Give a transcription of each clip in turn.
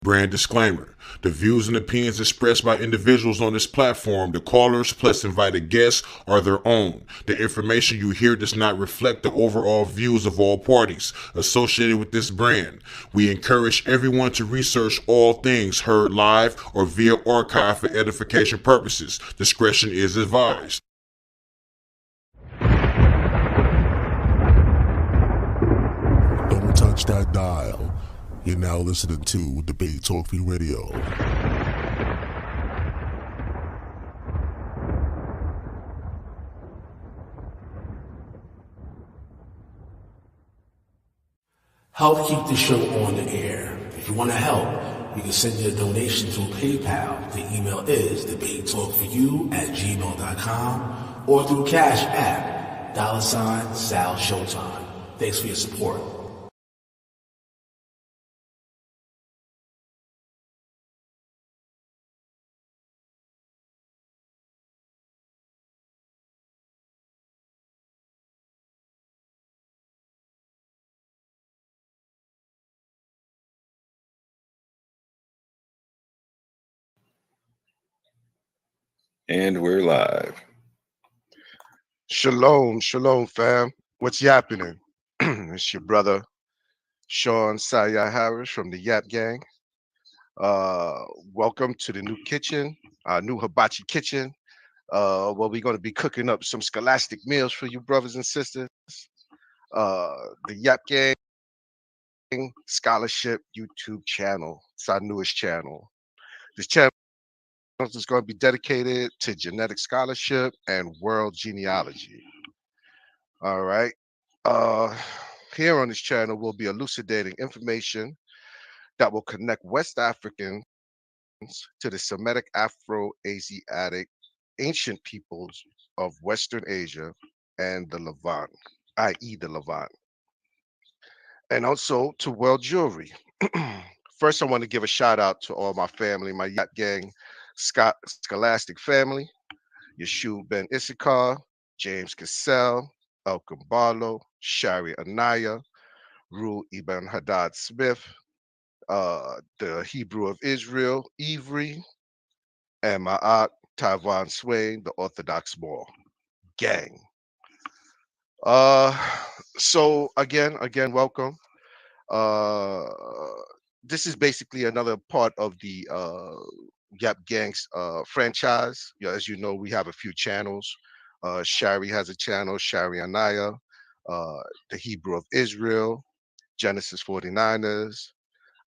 Brand disclaimer. The views and opinions expressed by individuals on this platform, the callers plus invited guests, are their own. The information you hear does not reflect the overall views of all parties associated with this brand. We encourage everyone to research all things heard live or via archive for edification purposes. Discretion is advised. Don't touch that dial. You're now listening to Debate Talk Free Radio. Help keep the show on the air. If you want to help, you can send your donation through PayPal. The email is debatetalkforyou@gmail.com or through Cash App, $Sal Showtime. Thanks for your support. And we're live. Shalom, shalom, fam. What's yappening? It's your brother, Sean Saya Harris from the Yap Gang. Welcome to the new kitchen, our new hibachi kitchen, where we're going to be cooking up some scholastic meals for you brothers and sisters. The Yap Gang Scholarship YouTube channel. It's our newest channel. This channel is going to be dedicated to genetic scholarship and world genealogy. All right. Here on this channel, we'll be elucidating information that will connect West Africans to the Semitic Afro-Asiatic ancient peoples of Western Asia and the Levant, i.e. the Levant, and also to world jewelry. First, I want to give a shout out to all my family, my Yap Gang Scholastic family, Yeshua Ben Issachar, James Cassell, Elkin Barlow, Shari Anaya, Ru Ibn Haddad Smith, the Hebrew of Israel, Ivry, and my aunt, Taiwan Swain, the Orthodox Moor gang. So again, welcome. This is basically another part of the Yap Gang's franchise. As you know, we have a few channels. Shari has a channel, Shari Anaya, the Hebrew of Israel, Genesis 49ers,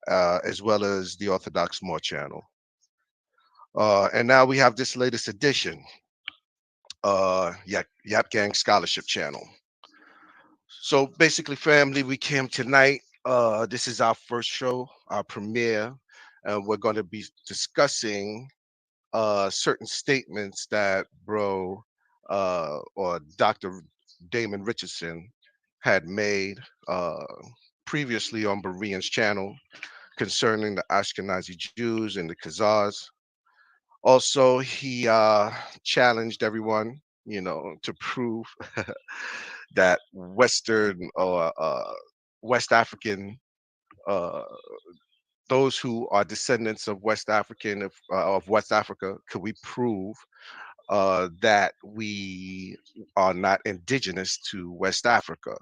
as well as the Orthodox Moor channel. And now we have this latest edition, Yap Gang Scholarship channel. So basically, family, we came tonight. This is our first show, our premiere, and we're going to be discussing certain statements that bro or Dr. Damon Richardson had made previously on Berean's channel concerning the Ashkenazi Jews and the Khazars. Also, he challenged everyone, to prove that Western or West African, those who are descendants of West African of West Africa, could we prove that we are not indigenous to West Africa?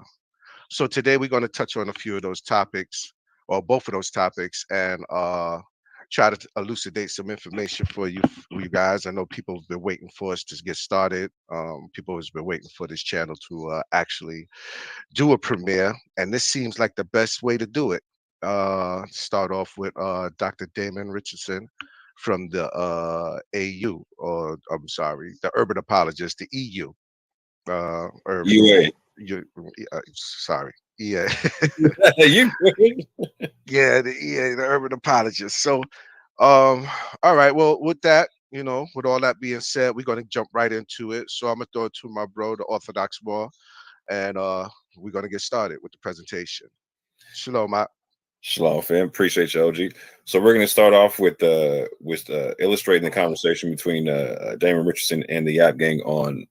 So today we're going to touch on a few of those topics, or both of those topics, and try to elucidate some information for you guys. I know people have been waiting for us to get started. People have been waiting for this channel to actually do a premiere, and this seems like the best way to do it. Start off with Dr. Damon Richardson from the AU, or I'm sorry, the Urban Apologist, the EU. Urban, UA. Sorry. Yeah. You Yeah, the EA, the Urban Apologist. So, all right. Well, with that, with all that being said, we're going to jump right into it. So I'm going to throw it to my bro, the Orthodox Moor, and we're going to get started with the presentation. Shalom, Matt. Shalom, fam. Appreciate you, OG. So we're going to start off with illustrating the conversation between Damon Richardson and the Yap Gang on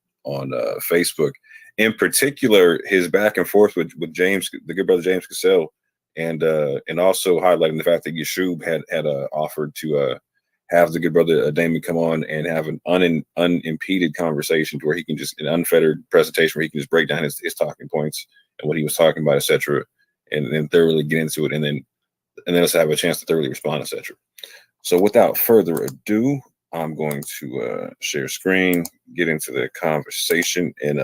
Facebook. In particular, his back and forth with James, the good brother James Cassell, and also highlighting the fact that Yeshub had offered to have the good brother Damon come on and have an unimpeded conversation to where he can just an unfettered presentation where he can just break down his talking points and what he was talking about, etc., and then thoroughly get into it, and then let's have a chance to thoroughly respond, etc. So without further ado, I'm going to share screen, get into the conversation, and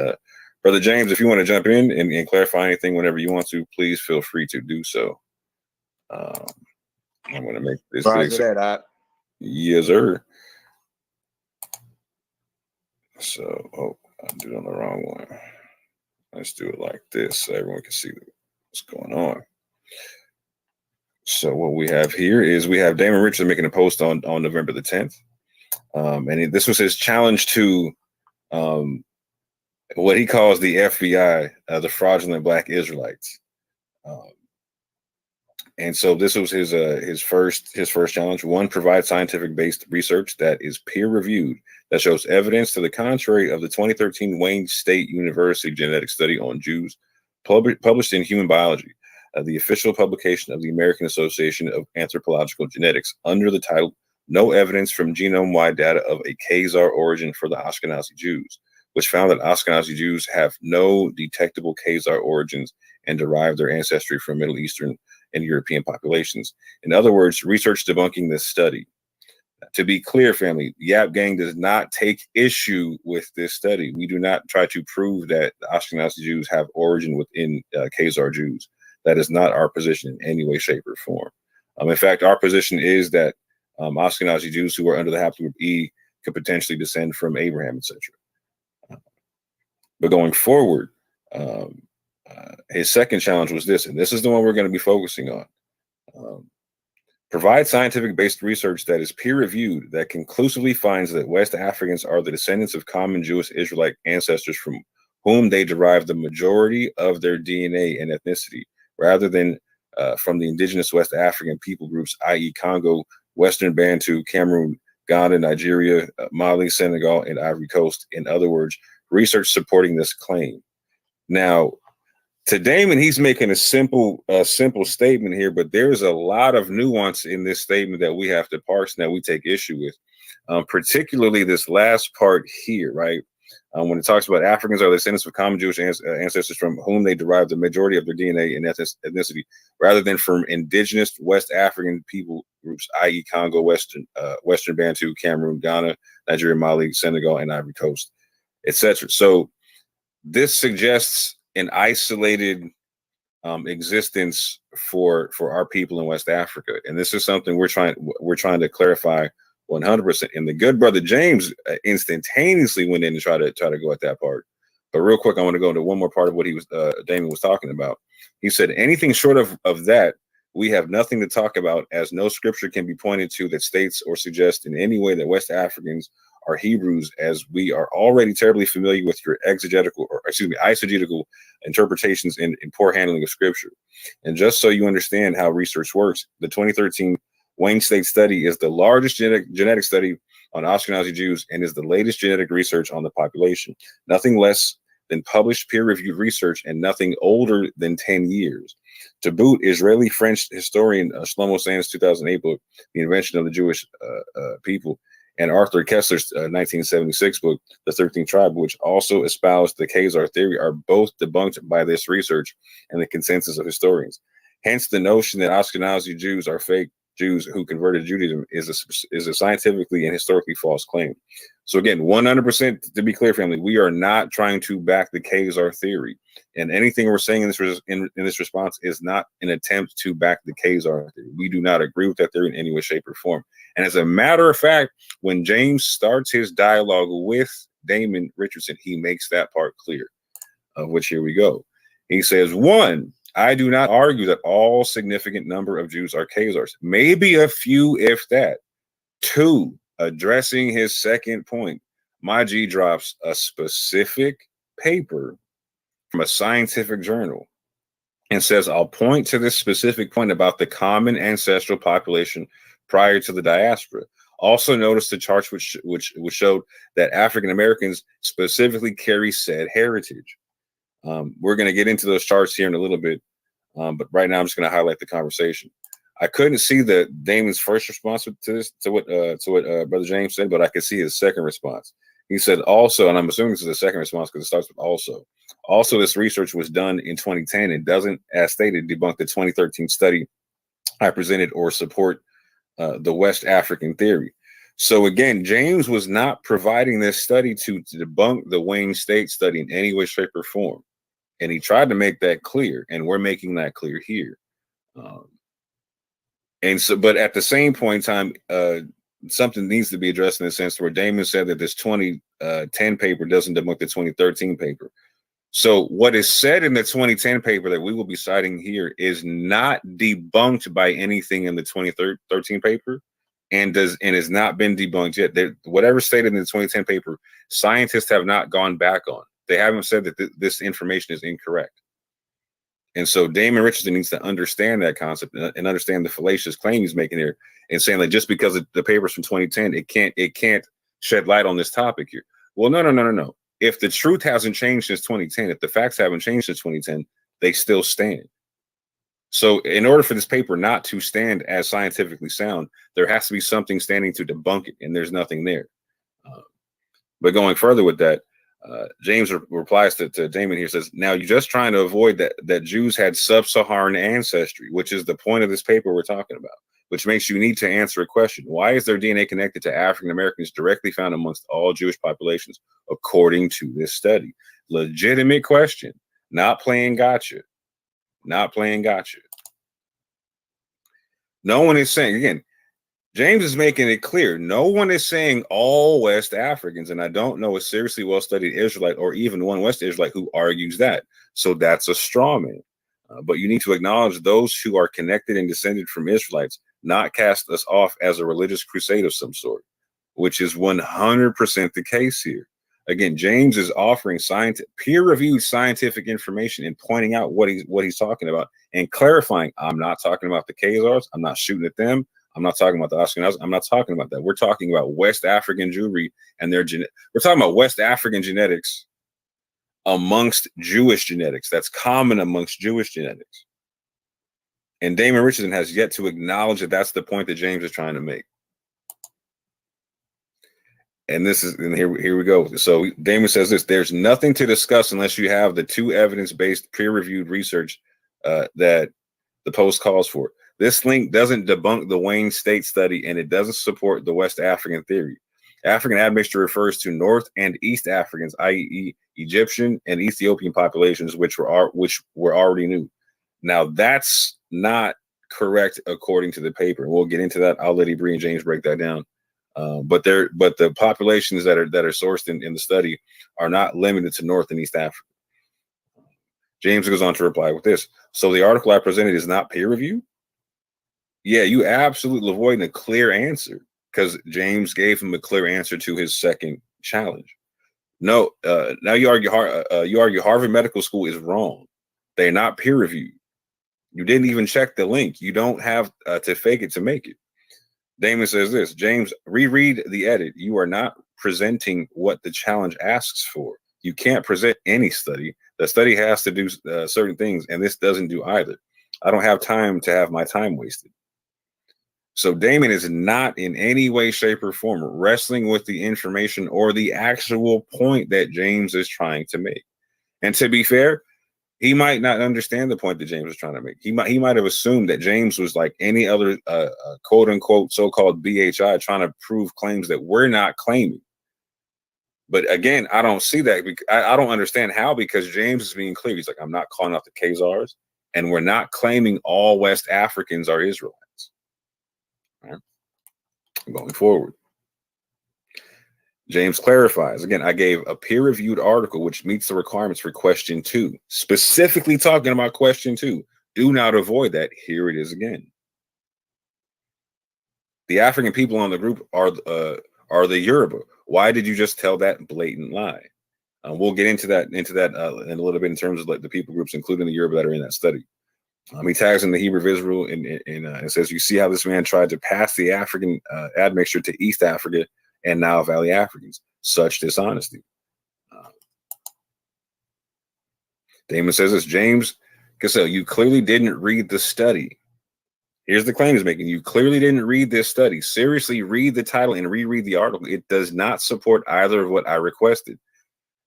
Brother James, if you want to jump in and clarify anything whenever you want to, please feel free to do so. I'm going to make this big. Yes, sir. So, I did it on the wrong one. Let's do it like this so everyone can see what's going on. So what we have here is we have Damon Richardson making a post on November the 10th. And this was his challenge to what he calls the FBI, the fraudulent Black Israelites. And so this was his first challenge. One, provide scientific-based research that is peer-reviewed that shows evidence to the contrary of the 2013 Wayne State University genetic study on Jews, published in Human Biology, the official publication of the American Association of Anthropological Genetics, under the title "No Evidence from Genome-Wide Data of a Khazar Origin for the Ashkenazi Jews," which found that Ashkenazi Jews have no detectable Khazar origins and derive their ancestry from Middle Eastern and European populations. In other words, research debunking this study. To be clear, family, Yap Gang does not take issue with this study. We do not try to prove that the Ashkenazi Jews have origin within Khazar Jews. That is not our position in any way, shape, or form. In fact, our position is that Ashkenazi Jews who are under the haplogroup E could potentially descend from Abraham, etc. But going forward, his second challenge was this, and this is the one we're going to be focusing on. Provide scientific-based research that is peer-reviewed that conclusively finds that West Africans are the descendants of common Jewish Israelite ancestors from whom they derive the majority of their DNA and ethnicity, rather than from the indigenous West African people groups, i.e. Congo, Western Bantu, Cameroon, Ghana, Nigeria, Mali, Senegal, and Ivory Coast. In other words, research supporting this claim. Now, to Damon, he's making a simple statement here, but there's a lot of nuance in this statement that we have to parse and that we take issue with, particularly this last part here, right? When it talks about Africans are the descendants of common Jewish ancestors from whom they derive the majority of their DNA and ethnicity, rather than from indigenous West African people groups, i.e. Congo, Western Bantu, Cameroon, Ghana, Nigeria, Mali, Senegal, and Ivory Coast, etc. So this suggests an isolated existence for our people in West Africa, and this is something we're trying to clarify 100%. And the good brother James instantaneously went in and try to go at that part. But real quick, I want to go into one more part of what Damon was talking about. He said, anything short of that, we have nothing to talk about, as no scripture can be pointed to that states or suggests in any way that West Africans are Hebrews, as we are already terribly familiar with your eisegetical interpretations and poor handling of scripture. And just so you understand how research works, the 2013 Wayne State study is the largest genetic study on Ashkenazi Jews and is the latest genetic research on the population. Nothing less than published peer-reviewed research and nothing older than 10 years. To boot, Israeli-French historian Shlomo Sand's 2008 book, The Invention of the Jewish People, and Arthur Kessler's 1976 book, The 13th Tribe, which also espoused the Khazar theory, are both debunked by this research and the consensus of historians. Hence, the notion that Ashkenazi Jews are fake Jews who converted to Judaism is a scientifically and historically false claim. So again, 100% to be clear, family, we are not trying to back the Khazar theory, and anything we're saying in this response is not an attempt to back the Khazar theory. We do not agree with that theory in any way, shape, or form. And as a matter of fact, when James starts his dialogue with Damon Richardson, he makes that part clear, of which here we go. He says, 1, I do not argue that all significant number of Jews are Khazars. Maybe a few, if that. 2, addressing his second point, my G drops a specific paper from a scientific journal and says, I'll point to this specific point about the common ancestral population prior to the diaspora. Also notice the charts which showed that African Americans specifically carry said heritage. We're going to get into those charts here in a little bit. But right now, I'm just going to highlight the conversation. I couldn't see Damon's first response to this, to what Brother James said, but I could see his second response. He said also, and I'm assuming this is the second response because it starts with also. Also, this research was done in 2010 and doesn't, as stated, debunk the 2013 study I presented or support the West African theory. So again, James was not providing this study to debunk the Wayne State study in any way, shape, or form. And he tried to make that clear, and we're making that clear here. And so, but at the same point in time, something needs to be addressed in the sense where Damon said that this 2010 paper doesn't debunk the 2013 paper. So what is said in the 2010 paper that we will be citing here is not debunked by anything in the 2013 paper, and has not been debunked yet. Whatever stated in the 2010 paper, scientists have not gone back on. They haven't said that this information is incorrect. And so Damon Richardson needs to understand that concept and understand the fallacious claim he's making here, and saying that just because the paper's from 2010, it can't shed light on this topic here. Well, no. If the truth hasn't changed since 2010, if the facts haven't changed since 2010, they still stand. So in order for this paper not to stand as scientifically sound, there has to be something standing to debunk it, and there's nothing there. But going further with that, James replies to Damon here, says, now you're just trying to avoid that Jews had sub-Saharan ancestry, which is the point of this paper we're talking about, which makes you need to answer a question. Why is their DNA connected to African Americans directly found amongst all Jewish populations, according to this study? Legitimate question, not playing gotcha. Not playing gotcha. No one is saying, again, James is making it clear, no one is saying all West Africans, and I don't know a seriously well-studied Israelite or even one West Israelite who argues that. So that's a straw man. But you need to acknowledge those who are connected and descended from Israelites, not cast us off as a religious crusade of some sort, which is 100% the case here. Again, James is offering peer-reviewed scientific information and pointing out what he's talking about and clarifying, I'm not talking about the Khazars, I'm not shooting at them, I'm not talking about the Ashkenazis, I'm not talking about that. We're talking about West African Jewry and their we're talking about West African genetics amongst Jewish genetics. That's common amongst Jewish genetics. And Damon Richardson has yet to acknowledge that that's the point that James is trying to make. And here we go. So Damon says this: there's nothing to discuss unless you have the two evidence-based peer-reviewed research that the post calls for. This link doesn't debunk the Wayne State study, and it doesn't support the West African theory. African admixture refers to North and East Africans, i.e. Egyptian and Ethiopian populations, which were already new. Now, that's not correct according to the paper. We'll get into that. I'll let Bree and James break that down. But the populations that are sourced in the study are not limited to North and East Africa. James goes on to reply with this: so the article I presented is not peer reviewed? Yeah, you absolutely avoiding a clear answer, because James gave him a clear answer to his second challenge. No, now you argue Harvard Medical School is wrong. They're not peer reviewed. You didn't even check the link. You don't have to fake it to make it. Damon says this: James, reread the edit. You are not presenting what the challenge asks for. You can't present any study. The study has to do certain things, and this doesn't do either. I don't have time to have my time wasted. So Damon is not in any way, shape, or form wrestling with the information or the actual point that James is trying to make. And to be fair, he might not understand the point that James was trying to make. He might have assumed that James was like any other quote unquote so-called BHI trying to prove claims that we're not claiming. But again, I don't see that. I don't understand how, because James is being clear. He's like, I'm not calling out the Khazars, and we're not claiming all West Africans are Israelites. All right. Going forward, James clarifies, again, I gave a peer-reviewed article which meets the requirements for question 2, specifically talking about question 2. Do not avoid that. Here it is again. The African people on the group are the Yoruba. Why did you just tell that blatant lie? We'll get into that in a little bit in terms of like the people groups, including the Yoruba that are in that study. He tags in the Hebrew of Israel and says, you see how this man tried to pass the African admixture to East Africa and Nile Valley Africans. Such dishonesty. Damon says this: James So you clearly didn't read the study. Here's the claim he's making. You clearly didn't read this study. Seriously, read the title and reread the article. It does not support either of what I requested.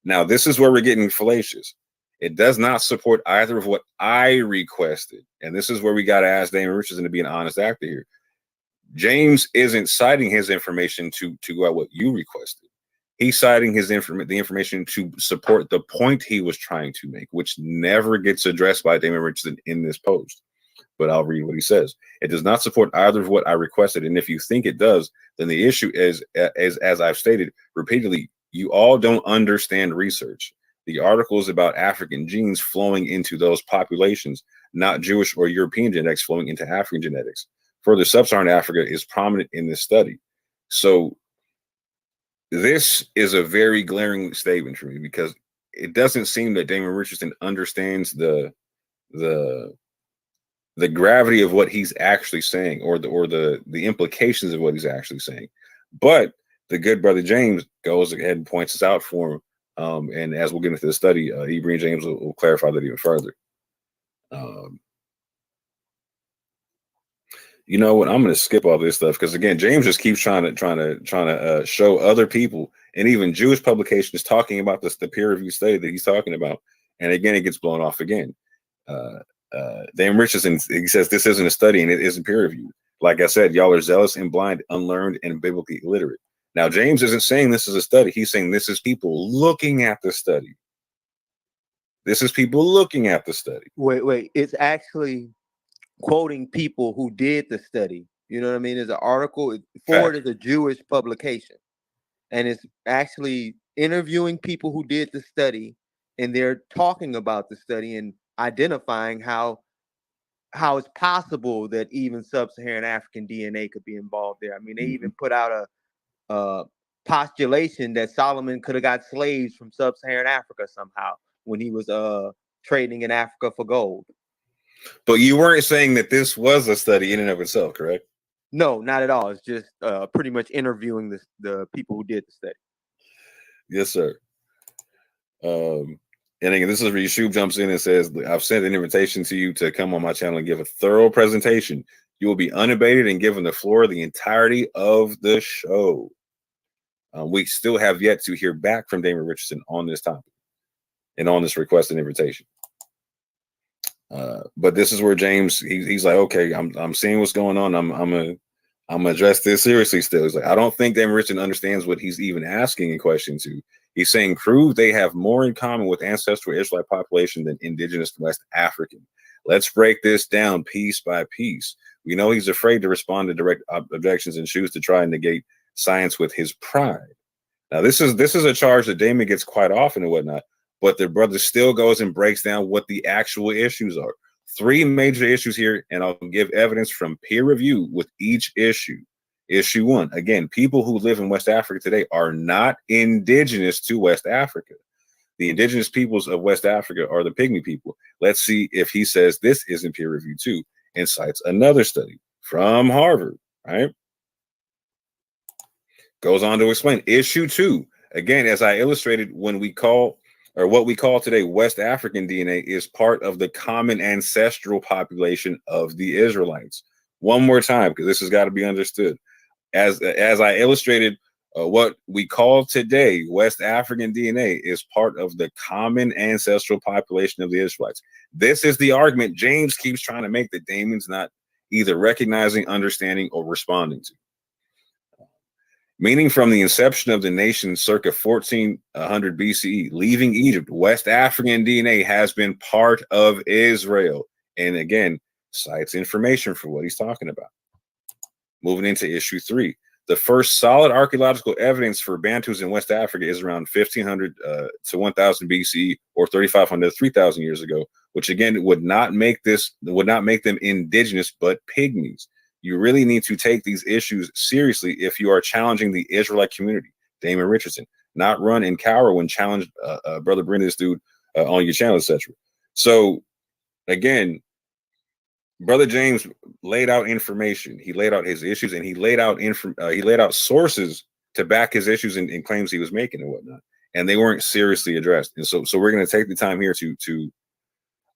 Now, this is where we're getting fallacious. It does not support either of what I requested. And this is where we got to ask Damon Richardson to be an honest actor here. James isn't citing his information to go out what you requested. He's citing the information to support the point he was trying to make, which never gets addressed by Damon Richardson in this post. But I'll read what he says. It does not support either of what I requested. And if you think it does, then the issue is, as I've stated repeatedly, you all don't understand research. The article is about African genes flowing into those populations, not Jewish or European genetics flowing into African genetics. Further, sub-Saharan Africa is prominent in this study. So this is a very glaring statement for me, because it doesn't seem that Damon Richardson understands the gravity of what he's actually saying, or the implications of what he's actually saying. But the good brother James goes ahead and points this out for him. And as we'll get into the study, Ibrahim and James will clarify that even further. You know what? I'm going to skip all this stuff, because again, James just keeps trying to show other people and even Jewish publications talking about the peer review study that he's talking about, and again, it gets blown off again. Damon Richardson, he says this isn't a study and it isn't peer reviewed. Like I said, y'all are zealous and blind, unlearned, and biblically illiterate. Now, James isn't saying this is a study. He's saying this is people looking at the study. This is people looking at the study. Wait. It's actually quoting people who did the study. You know what I mean? There's an article. Ford is a Jewish publication, and it's actually interviewing people who did the study, and they're talking about the study and identifying how it's possible that even sub-Saharan African DNA could be involved there. I mean, they even put out a postulation that Solomon could have got slaves from sub-Saharan Africa somehow when he was trading in Africa for gold. But you weren't saying that this was a study in and of itself, correct? No, not at all. It's just pretty much interviewing the people who did the study. Yes, sir. And again, this is where Yeshua jumps in and says, I've sent an invitation to you to come on my channel and give a thorough presentation. You will be unabated and given the floor the entirety of the show. We still have yet to hear back from Damon Richardson on this topic and on this requested invitation. But this is where James, he's like, okay, I'm seeing what's going on. I'm gonna address this seriously still. He's like, I don't think Damon Richardson understands what he's even asking in question to. He's saying, prove they have more in common with ancestral Israelite population than indigenous West African. Let's break this down piece by piece. We know he's afraid to respond to direct objections and choose to try and negate science with his pride. Now, this is a charge that Damon gets quite often and whatnot, but the brother still goes and breaks down what the actual issues are. 3 major issues here, and I'll give evidence from peer review with each issue. Issue 1, again, people who live in West Africa today are not indigenous to West Africa. The indigenous peoples of West Africa are the Pygmy people. Let's see if he says this isn't peer reviewed too, and cites another study from Harvard, right? Goes on to explain. Issue 2, again, as I illustrated, what we call today West African DNA is part of the common ancestral population of the Israelites. One more time, because this has got to be understood. As I illustrated, what we call today West African DNA is part of the common ancestral population of the Israelites. This is the argument James keeps trying to make that Damon's not either recognizing, understanding, or responding to. Meaning from the inception of the nation circa 1400 BCE, leaving Egypt, West African DNA has been part of Israel. And again, cites information for what he's talking about. Moving into issue 3, the first solid archaeological evidence for Bantus in West Africa is around 1500 to 1000 BCE, or 3500 to 3000 years ago, which again would not make them indigenous, but pygmies. You really need to take these issues seriously if you are challenging the Israelite community. Damon Richardson, not run and cower when challenged, brother, bring this dude on your channel, etc. So again, Brother James laid out information. He laid out his issues, and he laid out sources to back his issues and claims he was making and whatnot. And they weren't seriously addressed. And so we're going to take the time here to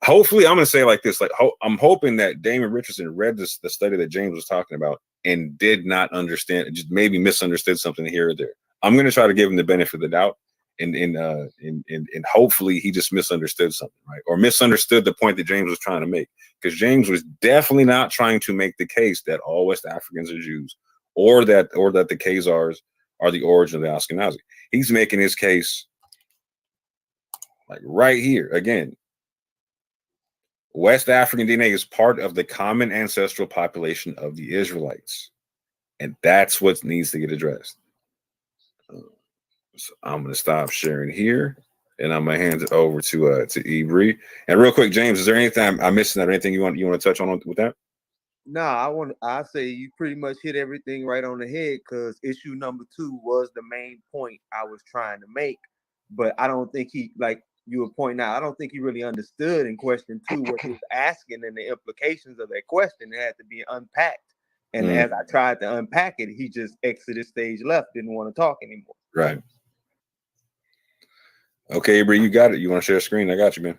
hopefully, I'm going to say it like this. Like, I'm hoping that Damon Richardson read the study that James was talking about and did not understand, just maybe misunderstood something here or there. I'm going to try to give him the benefit of the doubt. And hopefully he just misunderstood something, right? Or misunderstood the point that James was trying to make. Because James was definitely not trying to make the case that all West Africans are Jews, or that the Khazars are the origin of the Ashkenazi. He's making his case like right here. Again, West African DNA is part of the common ancestral population of the Israelites. And that's what needs to get addressed. So I'm going to stop sharing here, and I'm going to hand it over to Ibri. And real quick, James, is there anything I'm missing? Or anything you want to touch on with that? No, I say you pretty much hit everything right on the head, because issue number 2 was the main point I was trying to make. But I don't think he, like you were pointing out, I don't think he really understood in question 2 what he was asking and the implications of that question. It had to be unpacked. And as I tried to unpack it, he just exited stage left, didn't want to talk anymore. Right. Okay, Ibri, you got it. You want to share a screen? I got you, man.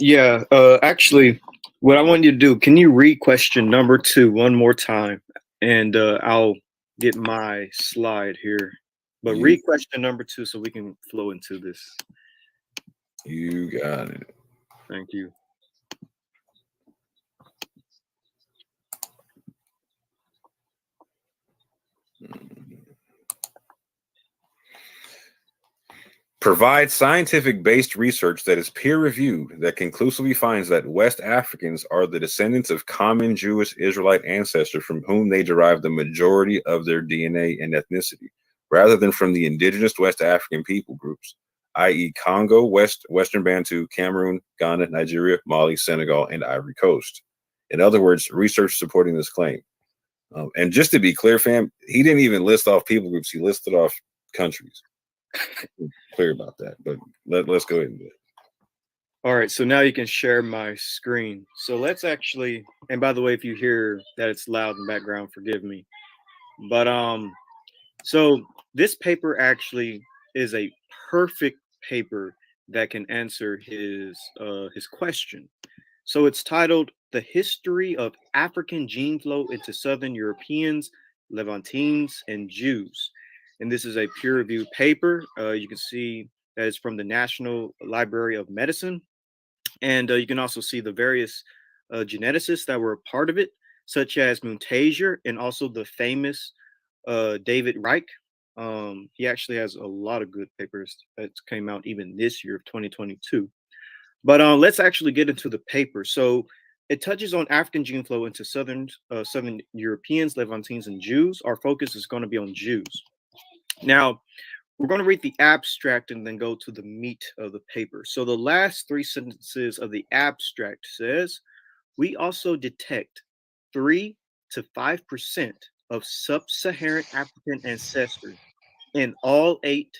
Yeah. Actually, what I want you to do, can you read question number 2 one more time? And I'll get my slide here. But read question number 2 so we can flow into this. You got it. Thank you. Provide scientific-based research that is peer-reviewed that conclusively finds that West Africans are the descendants of common Jewish Israelite ancestors from whom they derive the majority of their DNA and ethnicity, rather than from the indigenous West African people groups, i.e. Congo, Western Bantu, Cameroon, Ghana, Nigeria, Mali, Senegal, and Ivory Coast. In other words, research supporting this claim. And just to be clear, fam, he didn't even list off people groups. He listed off countries. Clear about that, but let's go ahead and do it. All right, so now you can share my screen. So let's actually, and by the way, if you hear that it's loud in the background, forgive me. But so this paper actually is a perfect paper that can answer his question. So it's titled "The History of African Gene Flow into Southern Europeans, Levantines, and Jews." And this is a peer-reviewed paper. You can see that it's from the National Library of Medicine. And you can also see the various geneticists that were a part of it, such as Muntazier and also the famous David Reich. He actually has a lot of good papers that came out even this year of 2022. But let's actually get into the paper. So it touches on African gene flow into Southern Europeans, Levantines, and Jews. Our focus is going to be on Jews. Now, we're going to read the abstract and then go to the meat of the paper. So the last 3 sentences of the abstract says, we also detect 3 to 5% of sub-Saharan African ancestry in all 8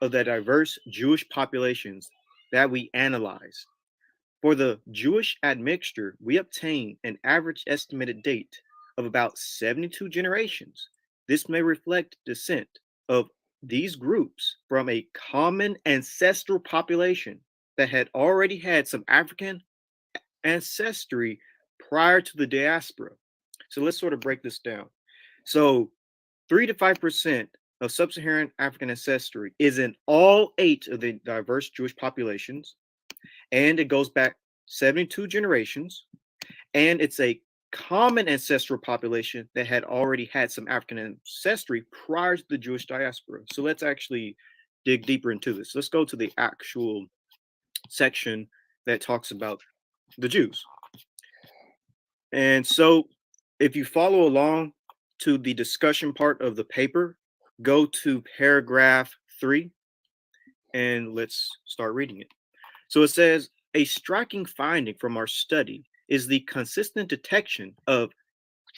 of the diverse Jewish populations that we analyzed. For the Jewish admixture, we obtain an average estimated date of about 72 generations. This may reflect descent of these groups from a common ancestral population that had already had some African ancestry prior to the diaspora. So let's sort of break this down. So 3 to 5% of sub-Saharan African ancestry is in all 8 of the diverse Jewish populations, and it goes back 72 generations, and it's a common ancestral population that had already had some African ancestry prior to the Jewish diaspora. So let's actually dig deeper into this. Let's go to the actual section that talks about the Jews. And so if you follow along to the discussion part of the paper, go to paragraph 3 and let's start reading it. So it says, a striking finding from our study is the consistent detection of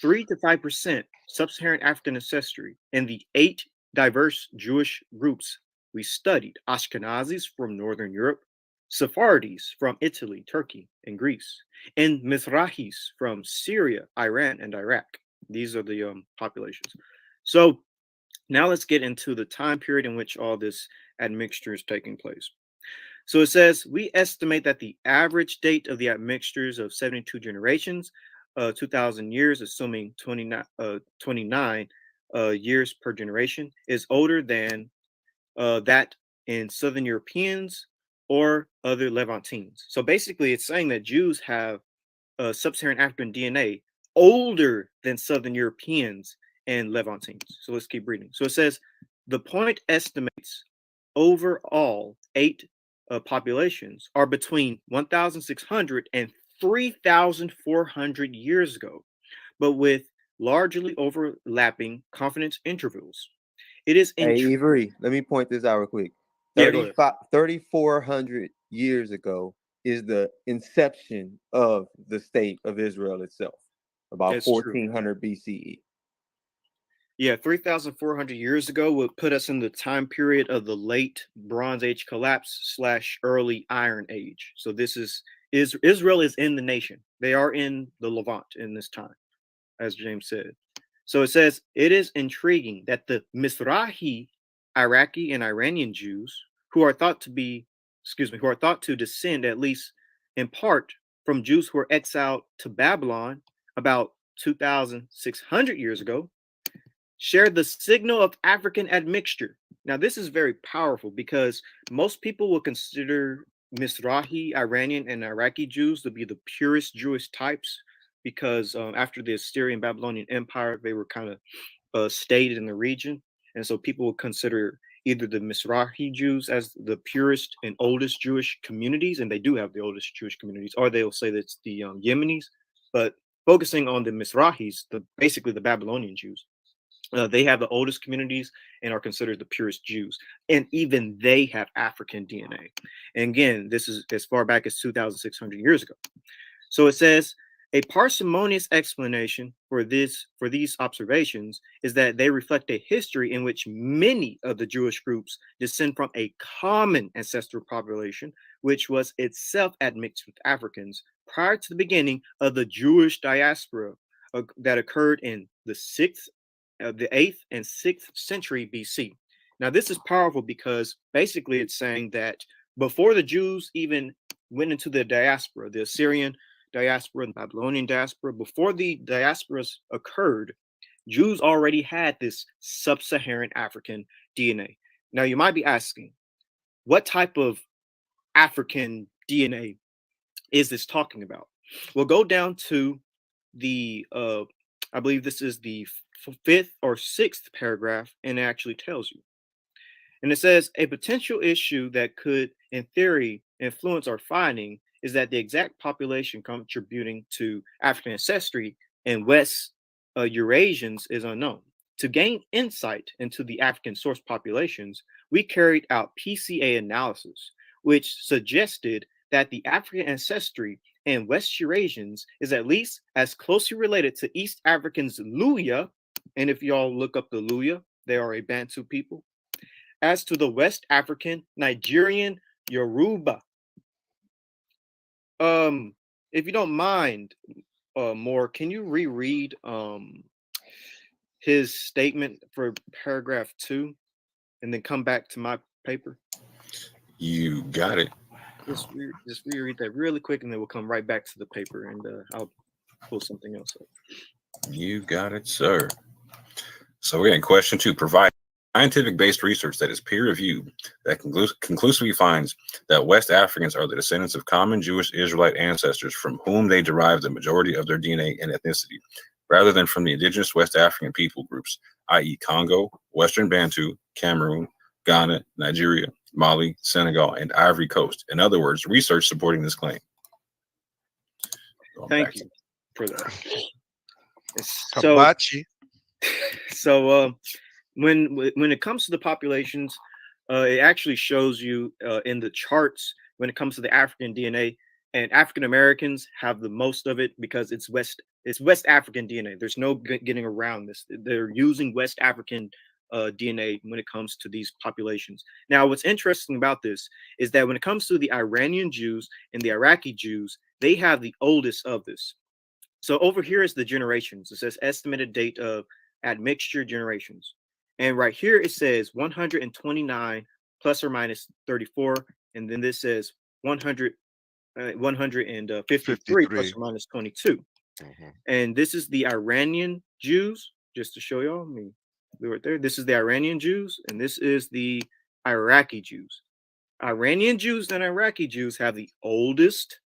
3 to 5% sub-Saharan African ancestry in the 8 diverse Jewish groups we studied: Ashkenazis from Northern Europe, Sephardis from Italy, Turkey, and Greece, and Mizrahis from Syria, Iran, and Iraq. These are the populations. So now let's get into the time period in which all this admixture is taking place. So it says we estimate that the average date of the admixtures of 72 generations, 2,000 years, assuming 29 years per generation, is older than that in Southern Europeans or other Levantines. So basically, it's saying that Jews have sub-Saharan African DNA older than Southern Europeans and Levantines. So let's keep reading. So it says the point estimates overall 8 populations are between 1,600 and 3,400 years ago, but with largely overlapping confidence intervals. It is Hey, Avery, let me point this out real quick. Yeah, go ahead. 3,400 years ago is the inception of the state of Israel itself, about It's true. 1400 BCE. Yeah, 3,400 years ago would put us in the time period of the late Bronze Age collapse / early Iron Age. So this is Israel is in the nation. They are in the Levant in this time, as James said. So it says it is intriguing that the Mizrahi, Iraqi, and Iranian Jews, who are thought to descend at least in part from Jews who were exiled to Babylon about 2,600 years ago, share the signal of African admixture. Now, this is very powerful because most people will consider Mizrahi, Iranian, and Iraqi Jews to be the purest Jewish types because after the Assyrian Babylonian Empire, they were kind of stayed in the region. And so people will consider either the Mizrahi Jews as the purest and oldest Jewish communities, and they do have the oldest Jewish communities, or they'll say that it's the Yemenis. But focusing on the Mizrahis, basically the Babylonian Jews, they have the oldest communities and are considered the purest Jews. And even they have African DNA. And again, this is as far back as 2,600 years ago. So it says, a parsimonious explanation for these observations is that they reflect a history in which many of the Jewish groups descend from a common ancestral population, which was itself admixed with Africans prior to the beginning of the Jewish diaspora that occurred in the 8th and 6th century BC. Now, this is powerful because basically it's saying that before the Jews even went into the diaspora, the Assyrian diaspora and Babylonian diaspora, before the diasporas occurred, Jews already had this sub-Saharan African DNA. Now, you might be asking, what type of African DNA is this talking about? Well, go down to the, I believe this is the 5th or 6th paragraph, and it actually tells you. And it says, a potential issue that could, in theory, influence our finding is that the exact population contributing to African ancestry in West Eurasians is unknown. To gain insight into the African source populations, we carried out PCA analysis, which suggested that the African ancestry in West Eurasians is at least as closely related to East Africans Luya, and if y'all look up the Luya, they are a Bantu people, as to the West African Nigerian Yoruba. If you don't mind, Moore, can you reread his statement for paragraph 2 and then come back to my paper? You got it. Just reread that really quick, and then we'll come right back to the paper, and I'll pull something else up. You got it, sir. So we're in question 2. Provide scientific-based research that is peer-reviewed that conclusively finds that West Africans are the descendants of common Jewish Israelite ancestors from whom they derive the majority of their DNA and ethnicity, rather than from the indigenous West African people groups, i.e. Congo, Western Bantu, Cameroon, Ghana, Nigeria, Mali, Senegal, and Ivory Coast. In other words, research supporting this claim. Thank you for that. Hibachi. So when it comes to the populations, it actually shows you in the charts when it comes to the African DNA, and African Americans have the most of it because it's West African DNA. There's no getting around this. They're using West African DNA when it comes to these populations. Now, what's interesting about this is that when it comes to the Iranian Jews and the Iraqi Jews, they have the oldest of this. So over here is the generations. It says estimated date of admixture generations. And right here it says 129 plus or minus 34 and then this says 100, 153 plus 53. or minus 22. Mhm. And this is the Iranian Jews, just to show y'all. I mean, right there. This is the Iranian Jews, and this is the Iraqi Jews. Iranian Jews and Iraqi Jews have the oldest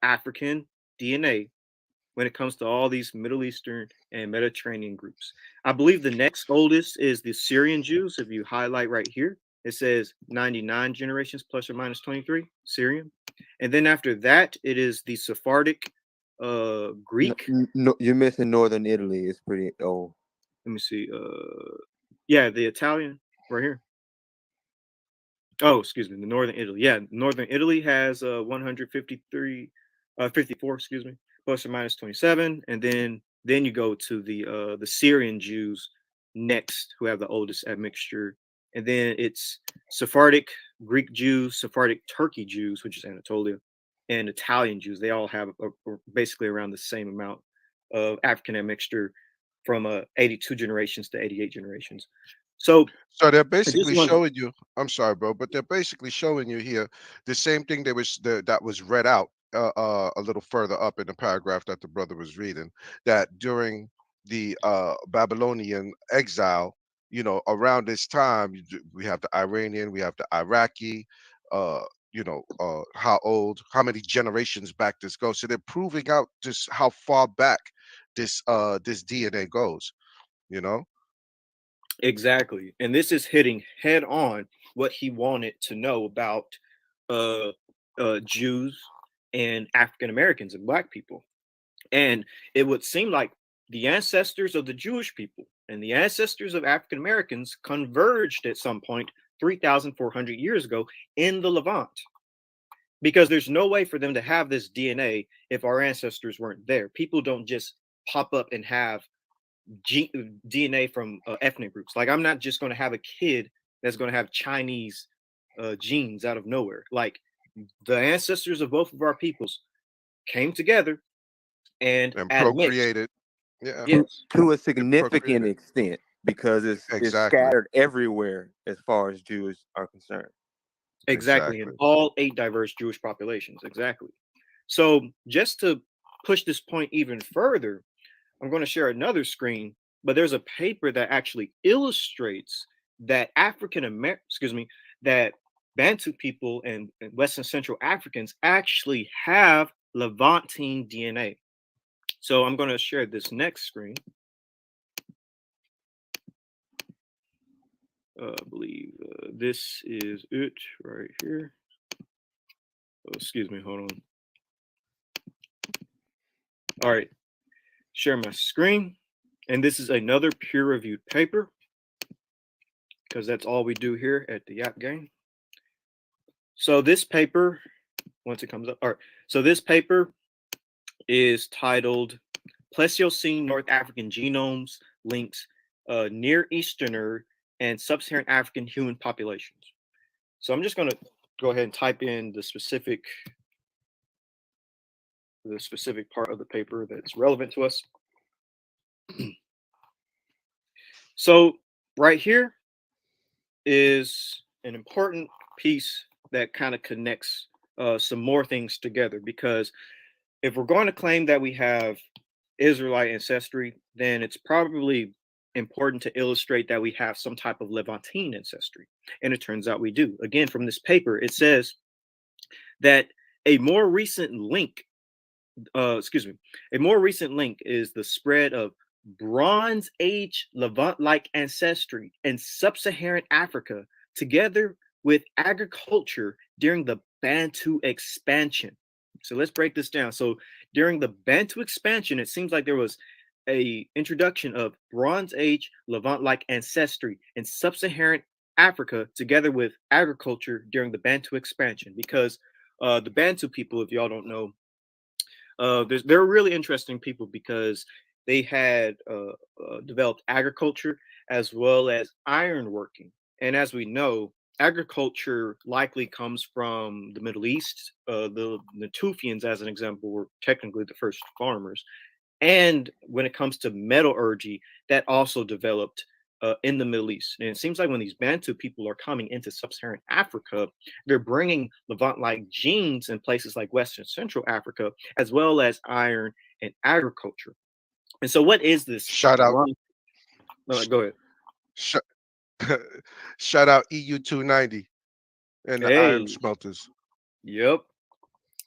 African DNA when it comes to all these Middle Eastern and Mediterranean groups. I believe the next oldest is the Syrian Jews. If you highlight right here, it says 99 generations plus or minus 23, Syrian. And then after that, it is the Sephardic Greek. No, you're missing Northern Italy. It's pretty old. Let me see. Yeah, the Italian right here. Oh, excuse me, the Northern Italy. Yeah, Northern Italy has 153, 54, excuse me, plus or minus 27, and then you go to the Syrian Jews next, who have the oldest admixture, and then it's Sephardic Greek Jews, Sephardic Turkey Jews, which is Anatolia, and Italian Jews. They all have basically around the same amount of African admixture from 82 generations to 88 generations. So So they're I just basically wanted. showing you. I'm sorry, bro, but they're basically showing you here the same thing that was read out a little further up in the paragraph that the brother was reading. That during the Babylonian exile, around this time, we have the Iranian, we have the Iraqi. Uh, how many generations back this goes. So they're proving out just how far back this DNA goes. You know. Exactly. And this is hitting head on what he wanted to know about uh, Jews and African Americans and Black people. And it would seem like the ancestors of the Jewish people and the ancestors of African Americans converged at some point 3,400 years ago in the Levant. Because there's no way for them to have this DNA if our ancestors weren't there. People don't just pop up and have DNA from ethnic groups. Like, I'm not just going to have a kid that's going to have Chinese genes out of nowhere. Like, the ancestors of both of our peoples came together and And admixed. procreated. Yeah. Yes, To a It significant procreated. extent, because it's Exactly. scattered everywhere as far as Jews are concerned. exactly. In Exactly. all 8 diverse Jewish populations. Exactly. So, just to push this point even further, I'm going to share another screen, but there's a paper that actually illustrates that that Bantu people and West and Central Africans actually have Levantine DNA. So I'm going to share this next screen. I believe this is it right here. Oh, excuse me, hold on. All right, share my screen. And this is another peer-reviewed paper, because that's all we do here at the Yap Gang. So this paper, once it comes up, all right. So this paper is titled Pleistocene North African Genomes Links Near Easterner and Sub-Saharan African Human Populations. So I'm just going to go ahead and type in the specific part of the paper that's relevant to us. So right here is an important piece that kind of connects some more things together, because if we're going to claim that we have Israelite ancestry, then it's probably important to illustrate that we have some type of Levantine ancestry. And it turns out we do. Again, from this paper, it says that a more recent link is the spread of Bronze Age Levant-like ancestry in sub-Saharan Africa, together with agriculture during the Bantu expansion. So let's break this down. So during the Bantu expansion, it seems like there was a introduction of Bronze Age Levant-like ancestry in sub-Saharan Africa, together with agriculture during the Bantu expansion. Because the Bantu people, if y'all don't know, they're really interesting people, because they had developed agriculture as well as ironworking. And as we know, agriculture likely comes from the Middle East. The Natufians, as an example, were technically the first farmers. And when it comes to metallurgy, that also developed in the Middle East. And it seems like when these Bantu people are coming into sub-Saharan Africa, they're bringing Levant-like genes in places like Western Central Africa, as well as iron and agriculture. And so, what is this? Shout out, Go ahead. sh- shout out EU 290 and the iron Hey, smelters. yep.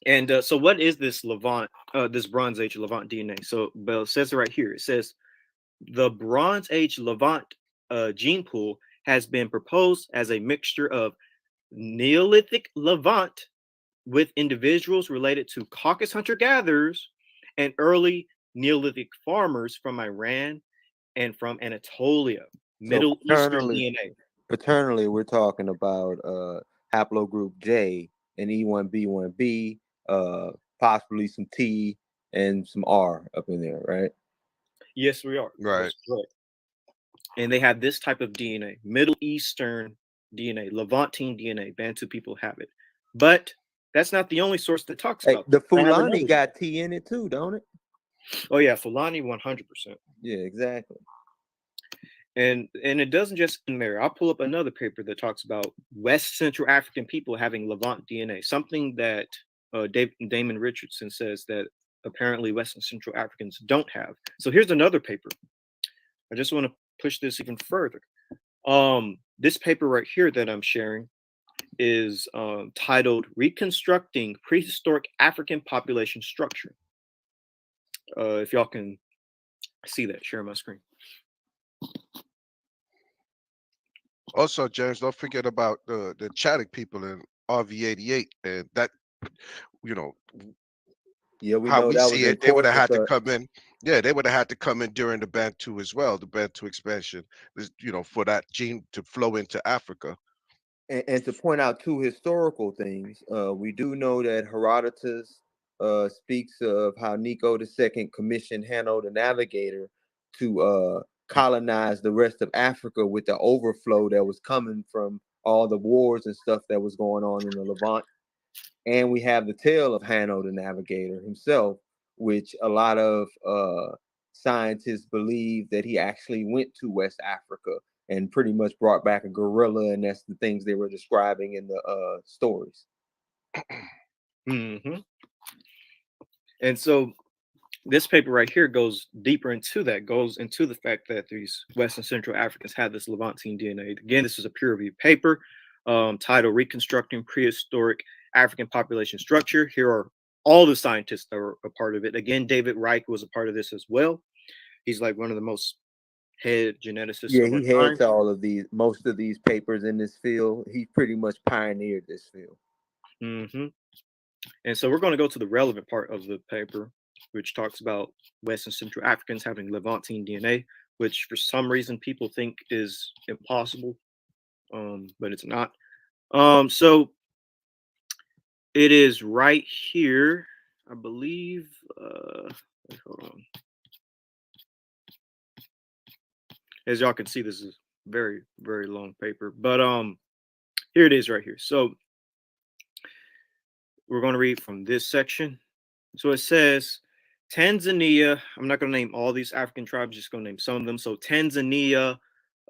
And so, what is this Levant, this Bronze Age Levant DNA? So, Bell says it right here. It says the Bronze Age Levant gene pool has been proposed as a mixture of Neolithic Levant with individuals related to Caucasus hunter-gatherers and early Neolithic farmers from Iran and from Anatolia, Middle Eastern DNA. Paternally, we're talking about haplogroup J and E1B1B, possibly some T and some R up in there, right? Yes, we are. Right. And they have this type of DNA, Middle Eastern DNA, Levantine DNA. Bantu people have it. But that's not the only source that talks about the this. I have Fulani another got T in it too, don't it? Oh yeah, Fulani 100%. Yeah, exactly. And it doesn't just end there. I'll pull up another paper that talks about West Central African people having Levant DNA, something that Damon Richardson says that apparently Western Central Africans don't have. So here's another paper. I just want to push this even further. This paper right here that I'm sharing is titled Reconstructing Prehistoric African Population Structure. If y'all can see that, share my screen. Also, James, don't forget about the Chadic people in RV88, and that, you know, yeah, we how know we that see was it, they would have had to important. come in. Yeah, they would have had to come in during the Bantu as well, the Bantu expansion, you know, for that gene to flow into Africa. And to point out two historical things, we do know that Herodotus speaks of how Nico II commissioned Hanno the Navigator to colonize the rest of Africa with the overflow that was coming from all the wars and stuff that was going on in the Levant. And we have the tale of Hanno the Navigator himself, which a lot of scientists believe that he actually went to West Africa and pretty much brought back a gorilla, and that's the things they were describing in the stories. Mm-hmm. And so this paper right here goes deeper into that, goes into the fact that these Western Central Africans had this Levantine DNA. Again, this is a peer-reviewed paper titled Reconstructing Prehistoric African Population Structure. Here are all the scientists that were a part of it. Again, David Reich was a part of this as well. He's like one of the most head geneticists. Yeah, he heads all of these, most of these papers in this field. He pretty much pioneered this field. Mm-hmm. And so we're going to go to the relevant part of the paper, which talks about Western Central Africans having Levantine DNA, which for some reason people think is impossible, but it's not. So it is right here, I believe. Hold on. As y'all can see, this is very, very long paper, but here it is right here. So we're going to read from this section. So it says Tanzania. I'm not going to name all these African tribes, just going to name some of them. So Tanzania,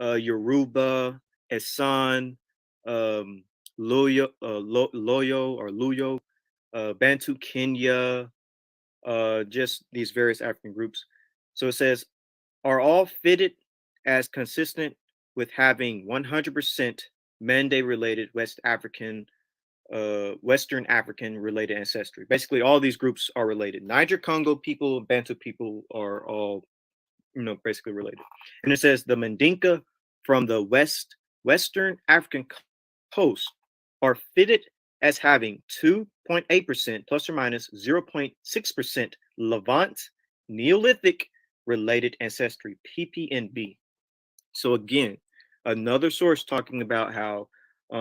Yoruba, Esan, Loyo, Bantu, Kenya, just these various African groups. So it says, are all fitted as consistent with having 100% Mande-related Western African related ancestry. Basically, all these groups are related. Niger Congo people, Bantu people are all, basically related. And it says the Mandinka from the Western African coast are fitted as having 2.8% plus or minus 0.6% Levant Neolithic related ancestry, PPNB. So again, another source talking about how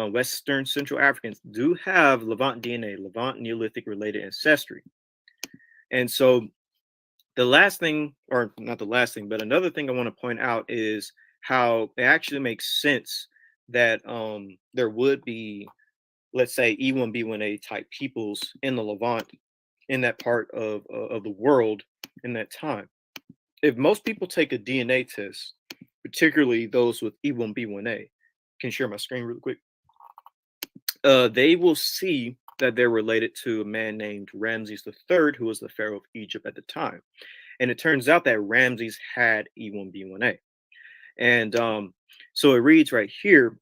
Western Central Africans do have Levant DNA, Levant Neolithic related ancestry. And so the last thing, or not the last thing, but another thing I want to point out is how it actually makes sense that there would be, let's say, E1B1A type peoples in the Levant, in that part of the world in that time. If most people take a DNA test particularly those with E1B1A. Can share my screen really quick. They will see that they're related to a man named Ramses III, who was the pharaoh of Egypt at the time. And it turns out that Ramses had E1B1A. And so it reads right here,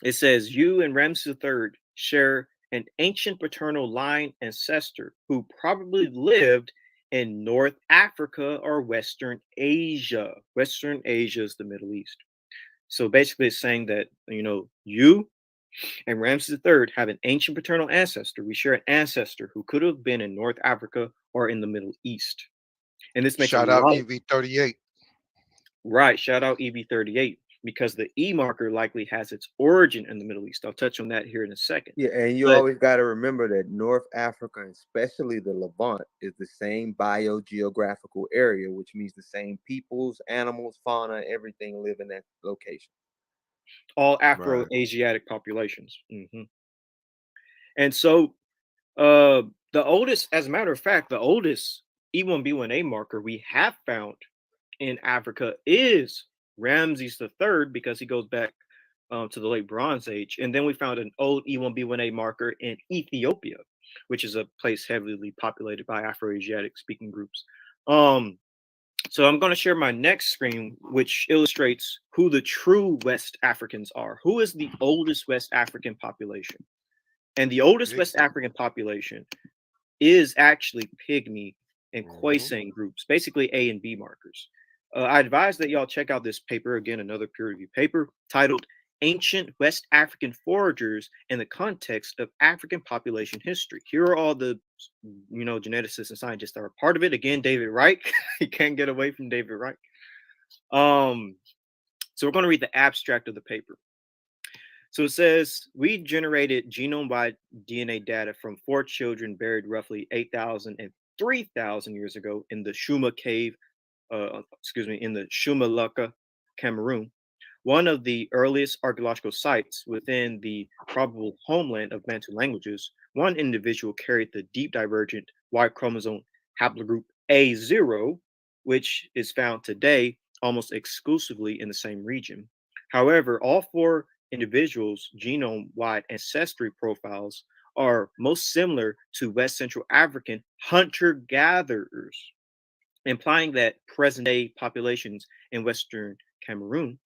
it says, you and Ramses III share an ancient paternal line ancestor who probably lived in North Africa or Western Asia. Western Asia is the Middle East. So basically it's saying that, you and Ramses III have an ancient paternal ancestor. We share an ancestor who could have been in North Africa or in the Middle East. And this makes Shout a out lot EV38. right. Shout out EV38 because the E marker likely has its origin in the Middle East. I'll touch on that here in a second. Yeah, and you But always got to remember that North Africa, especially the Levant, is the same biogeographical area, which means the same peoples, animals, fauna, everything live in that location. all Right. Afro-Asiatic populations. And so the oldest, as a matter of fact, the oldest E1B1A marker we have found in Africa is Ramses III because he goes back to the late Bronze Age. And then we found an old E1B1A marker in Ethiopia, which is a place heavily populated by Afro-Asiatic speaking groups. So I'm going to share my next screen, which illustrates who the true West Africans are. Who is the oldest West African population? And the oldest West African population is actually Pygmy and Khoisan groups, basically A and B markers. I advise that y'all check out this paper, again, another peer-reviewed paper titled Ancient West African Foragers in the Context of African Population History. Here are all the, geneticists and scientists that are part of it. Again, David Reich. You can't get away from David Reich. So we're going to read the abstract of the paper. So it says, we generated genome-wide DNA data from 4 children buried roughly 8,000 and 3,000 years ago in the Shuma cave, in the Shumaluka, Cameroon, one of the earliest archaeological sites within the probable homeland of Bantu languages. One individual carried the deep divergent Y chromosome haplogroup A0, which is found today almost exclusively in the same region. However, all 4 individuals' genome-wide ancestry profiles are most similar to West Central African hunter-gatherers, implying that present-day populations in Western Cameroon,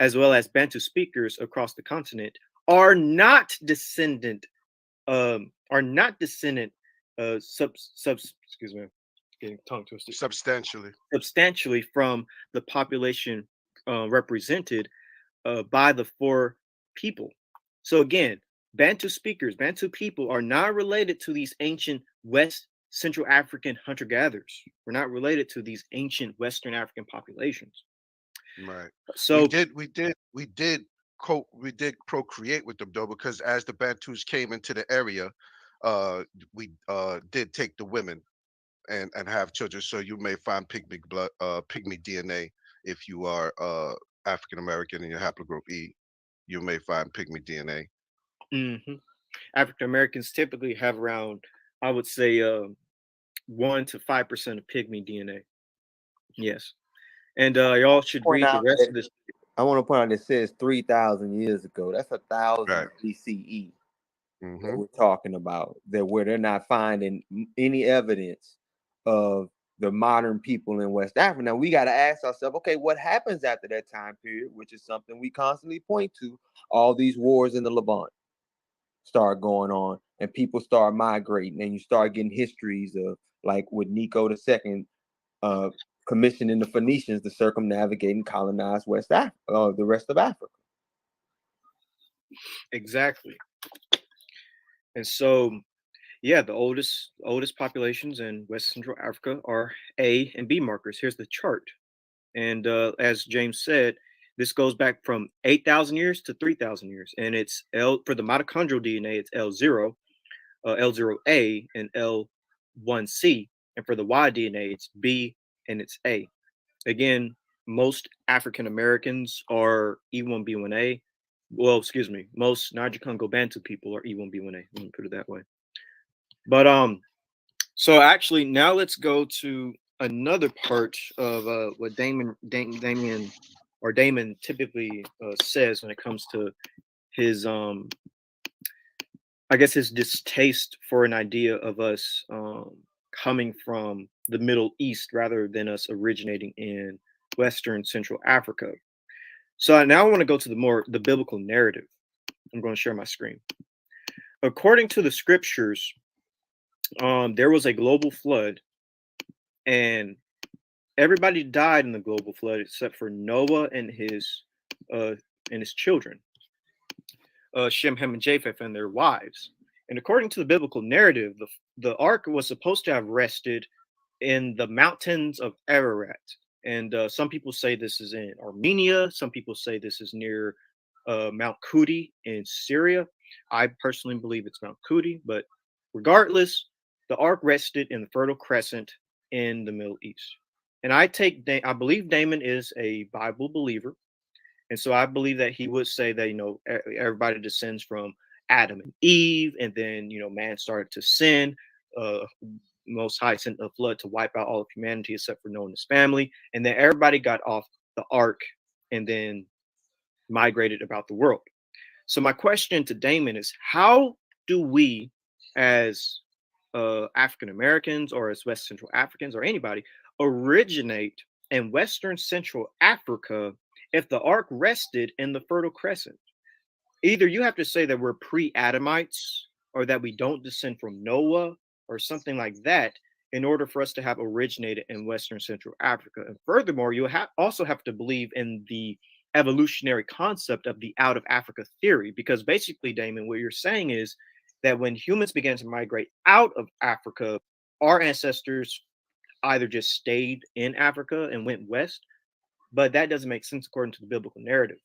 as well as Bantu speakers across the continent, are not descendant substantially from the population represented by the 4 people. So again, Bantu speakers, Bantu people are not related to these ancient West Central African hunter-gatherers. We're not related to these ancient Western African populations. Right. So we did procreate with them though, because as the Bantus came into the area, we did take the women and have children. So you may find pygmy DNA if you are African American and your haplogroup E. You may find pygmy DNA. African Americans typically have around, I would say, 1 to 5% of pygmy DNA. Yes. And y'all should read the rest of this. I want to point out it says 3,000 years ago. That's 1,000 Right. BCE that we're talking about, where they're not finding any evidence of the modern people in West Africa. Now we got to ask ourselves, okay, what happens after that time period, which is something we constantly point to. All these wars in the Levant start going on and people start migrating, and you start getting histories of, like with Nico II commissioning the Phoenicians to circumnavigate and colonize West Africa, the rest of Africa. Exactly. And so, yeah, the oldest populations in West Central Africa are A and B markers. Here's the chart. And as James said, this goes back from 8,000 years to 3,000 years. And it's for the mitochondrial DNA, it's L0, L0A, and L1C. And for the Y DNA, it's B and it's A. Again, most African Americans are E1B1A. Well, excuse me, most Niger-Congo Bantu people are E1B1A. Let me put it that way. But so actually, now let's go to another part of what Damon or Damon typically says when it comes to his I guess his distaste for an idea of us coming from the Middle East rather than us originating in Western Central Africa. So now I want to go to the biblical narrative. I'm going to share my screen. According to the scriptures, there was a global flood, and everybody died in the global flood except for Noah and his children, Shem, Ham, and Japheth, and their wives. And according to the biblical narrative, the ark was supposed to have rested in the mountains of Ararat. And some people say this is in Armenia. Some people say this is near Mount Kuti in Syria. I personally believe it's Mount Kuti, but regardless, the ark rested in the Fertile Crescent in the Middle East. And I believe Damon is a Bible believer. And so I believe that he would say that, everybody descends from Adam and Eve, and then, man started to sin. Most High sent a flood to wipe out all of humanity except for Noah and his family. And then everybody got off the ark and then migrated about the world. So my question to Damon is, how do we as African Americans or as West Central Africans or anybody originate in Western Central Africa if the ark rested in the Fertile Crescent? Either you have to say that we're pre-Adamites or that we don't descend from Noah or something like that in order for us to have originated in Western Central Africa. And furthermore, you also have to believe in the evolutionary concept of the out of Africa theory, because basically, Damon, what you're saying is that when humans began to migrate out of Africa, our ancestors either just stayed in Africa and went west, but that doesn't make sense according to the biblical narrative.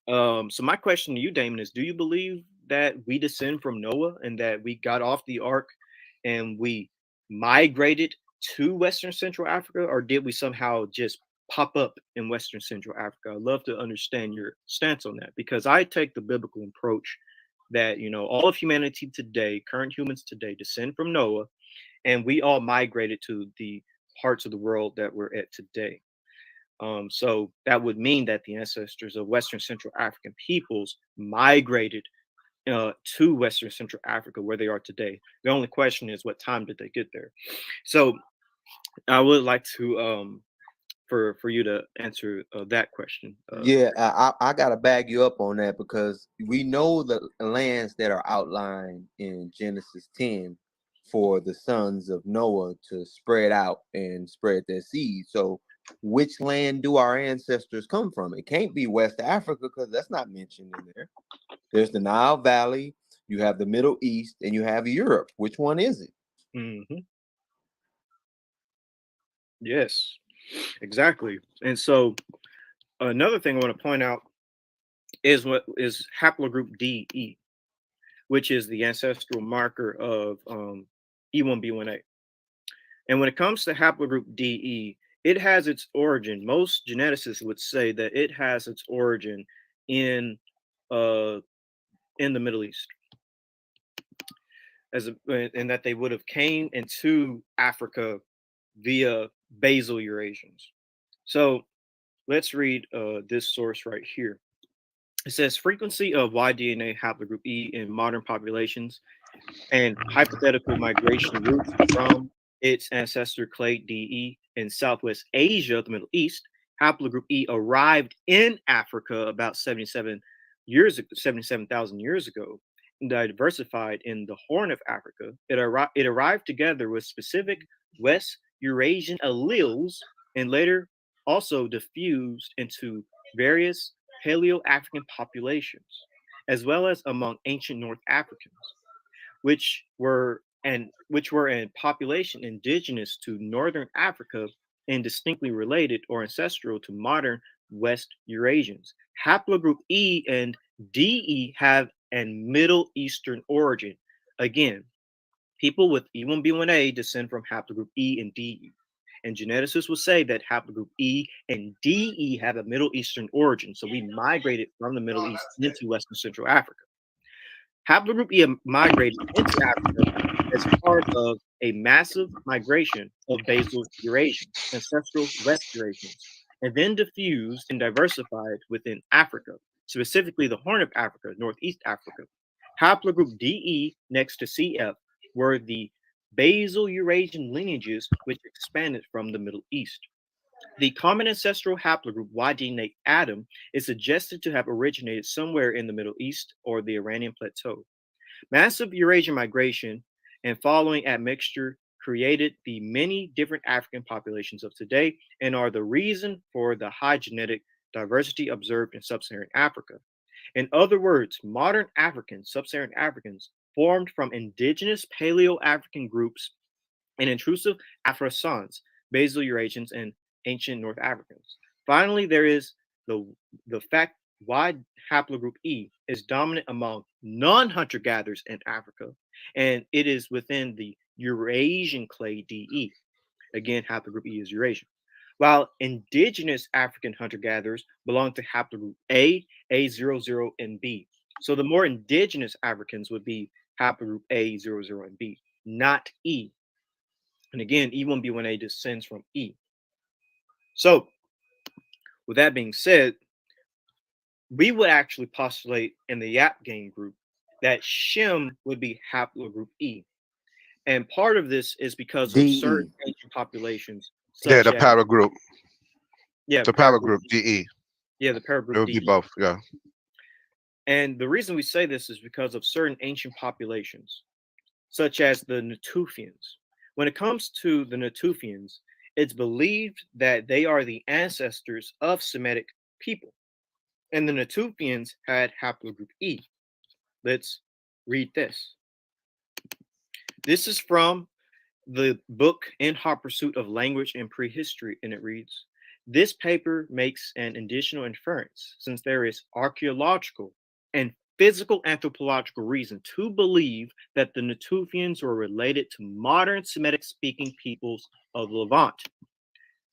So my question to you, Damon, is, do you believe that we descend from Noah and that we got off the ark and we migrated to Western Central Africa, or did we somehow just pop up in Western Central Africa? I'd love to understand your stance on that, because I take the biblical approach that, all of humanity today, current humans today, descend from Noah, and we all migrated to the parts of the world that we're at today. So that would mean that the ancestors of Western Central African peoples migrated to Western Central Africa, where they are today. The only question is, what time did they get there? So I would like to for you to answer that question. I gotta bag you up on that, because we know the lands that are outlined in Genesis 10 for the sons of Noah to spread out and spread their seed. So which land do our ancestors come from? It can't be West Africa, because that's not mentioned in there. There's the Nile Valley, you have the Middle East, and you have Europe. Which one is it? Mm-hmm. Yes, exactly. And so another thing I want to point out is what is haplogroup DE, which is the ancestral marker of E1B1A. And when it comes to haplogroup DE, it has its origin. Most geneticists would say that it has its origin in the Middle East, and that they would have came into Africa via basal Eurasians. So let's read this source right here. It says frequency of Y-DNA haplogroup E in modern populations and hypothetical migration routes from its ancestor clade DE in Southwest Asia, the Middle East. Haplogroup E arrived in Africa about 77,000 years ago, and diversified in the Horn of Africa. It arrived together with specific West Eurasian alleles and later also diffused into various Paleo-African populations, as well as among ancient North Africans, which were in population indigenous to Northern Africa and distinctly related or ancestral to modern West Eurasians. Haplogroup E and DE have a Middle Eastern origin. Again, people with E1B1A descend from haplogroup E and DE. And geneticists will say that haplogroup E and DE have a Middle Eastern origin. So we migrated from the Middle East into Western Central Africa. Haplogroup E migrated into Africa as part of a massive migration of basal Eurasians, ancestral West Eurasians, and then diffused and diversified within Africa, specifically the Horn of Africa, Northeast Africa. Haplogroup DE next to CF were the basal Eurasian lineages which expanded from the Middle East. The common ancestral haplogroup YD Adam is suggested to have originated somewhere in the Middle East or the Iranian plateau. Massive Eurasian migration and following admixture created the many different African populations of today and are the reason for the high genetic diversity observed in sub-Saharan Africa. In other words, modern Africans, sub-Saharan Africans, formed from indigenous Paleo-African groups and intrusive Afro-Sans, basal Eurasians, and ancient North Africans. Finally, there is the fact why haplogroup E is dominant among non-hunter gatherers in Africa, and it is within the Eurasian clade DE. Again, haplogroup E is Eurasian. While indigenous African hunter-gatherers belong to haplogroup A00, and B. So the more indigenous Africans would be haplogroup A00, and B, not E. And again, E1B1A descends from E. So, with that being said, we would actually postulate in the Yap gang group that Shem would be haplogroup E. And part of this is because of certain ancient populations. Yeah, the para group. Yeah, the para group DE. Yeah, the para group It would DE. be both, yeah. And the reason we say this is because of certain ancient populations, such as the Natufians. When it comes to the Natufians, it's believed that they are the ancestors of Semitic people. And the Natufians had haplogroup E. Let's read this. This is from the book In Hot Pursuit of Language and Prehistory, and it reads, this paper makes an additional inference, since there is archaeological and physical anthropological reason to believe that the Natufians were related to modern Semitic-speaking peoples of Levant.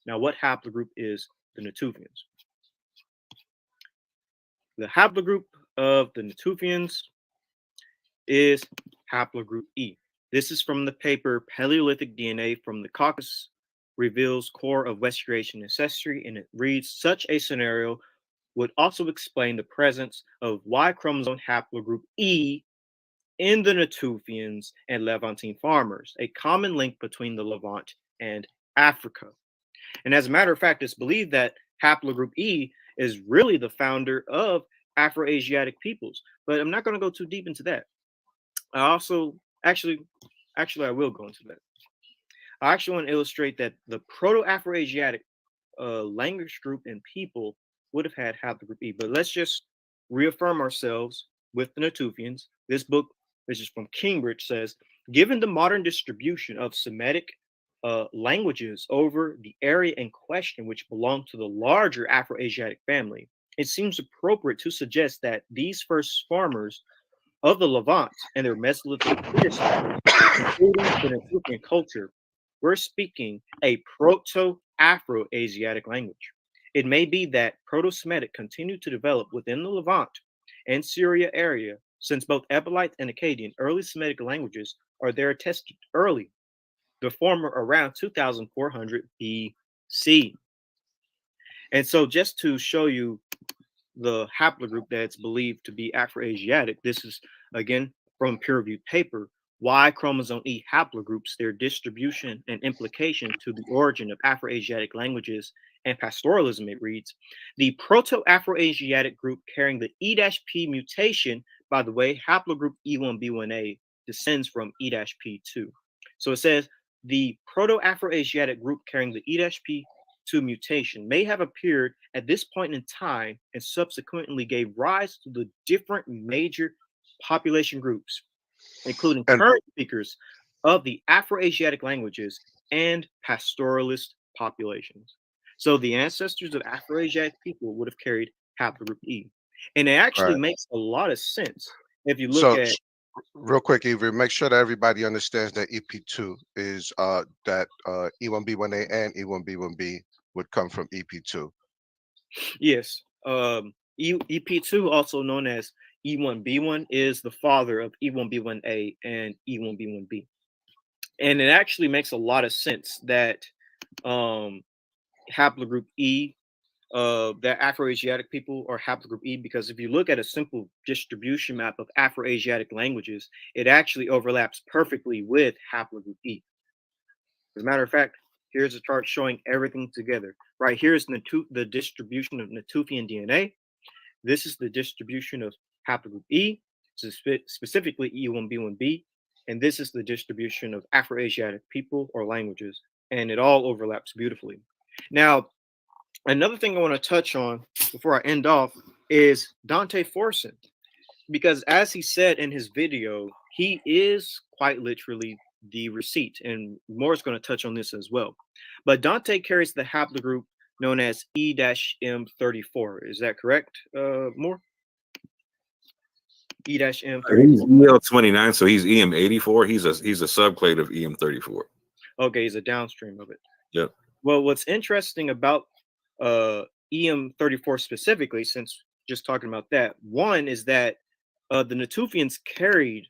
Now, what haplogroup is the Natufians? The haplogroup of the Natufians is haplogroup E. This is from the paper Paleolithic DNA from the Caucasus Reveals Core of West Eurasian Ancestry, and it reads, such a scenario would also explain the presence of Y chromosome haplogroup E in the Natufians and Levantine farmers, a common link between the Levant and Africa. And as a matter of fact, it's believed that haplogroup E is really the founder of Afro-Asiatic peoples, but I'm not going to go too deep into that. I also, actually, I will go into that. I actually want to illustrate that the Proto-Afro-Asiatic language group and people would have had haplogroup E, but let's just reaffirm ourselves with the Natufians. This book, which is from Cambridge, says, given the modern distribution of Semitic languages over the area in question, which belong to the larger Afro-Asiatic family, it seems appropriate to suggest that these first farmers of the Levant and their Mesolithic predecessors, including the Natufian culture, were speaking a Proto-Afro-Asiatic language. It may be that Proto-Semitic continued to develop within the Levant and Syria area, since both Ebelite and Akkadian early Semitic languages are there attested early, the former around 2400 BC. And so just to show you the haplogroup that's believed to be Afro-Asiatic, this is again from a peer-reviewed paper, Y chromosome E haplogroups, their distribution and implication to the origin of Afro-Asiatic languages and pastoralism. It reads, the Proto-Afro-Asiatic group carrying the E-P mutation, by the way, haplogroup E1B1A descends from E-P2. So it says the Proto-Afro-Asiatic group carrying the E-P2 mutation may have appeared at this point in time and subsequently gave rise to the different major population groups, including current speakers of the Afro-Asiatic languages and pastoralist populations. So the ancestors of Afro-Asiatic people would have carried haplogroup E. And it actually makes a lot of sense if you look at... Real quick, Avery, make sure that everybody understands that EP2 is that E1B1A and E1B1B would come from EP2. Yes. EP2, also known as E1B1, is the father of E1B1A and E1B1B. And it actually makes a lot of sense that haplogroup E that Afro-Asiatic people are haplogroup E, because if you look at a simple distribution map of Afro-Asiatic languages, it actually overlaps perfectly with haplogroup E. As a matter of fact, here's a chart showing everything together. Right here is the distribution of Natufian DNA. This is the distribution of haplogroup E, so specifically E1B1B, and this is the distribution of Afro-Asiatic people or languages, and it all overlaps beautifully. Now, another thing I want to touch on before I end off is Dante Forson, because as he said in his video, he is quite literally the receipt, and Moore's going to touch on this as well. But Dante carries the haplogroup known as E-M34. Is that correct, Moore? E-M34. He's EL29, so he's EM84. He's a subclade of EM34. Okay, he's a downstream of it. Yep. Well, what's interesting about EM34 specifically, since just talking about that, one is that the Natufians carried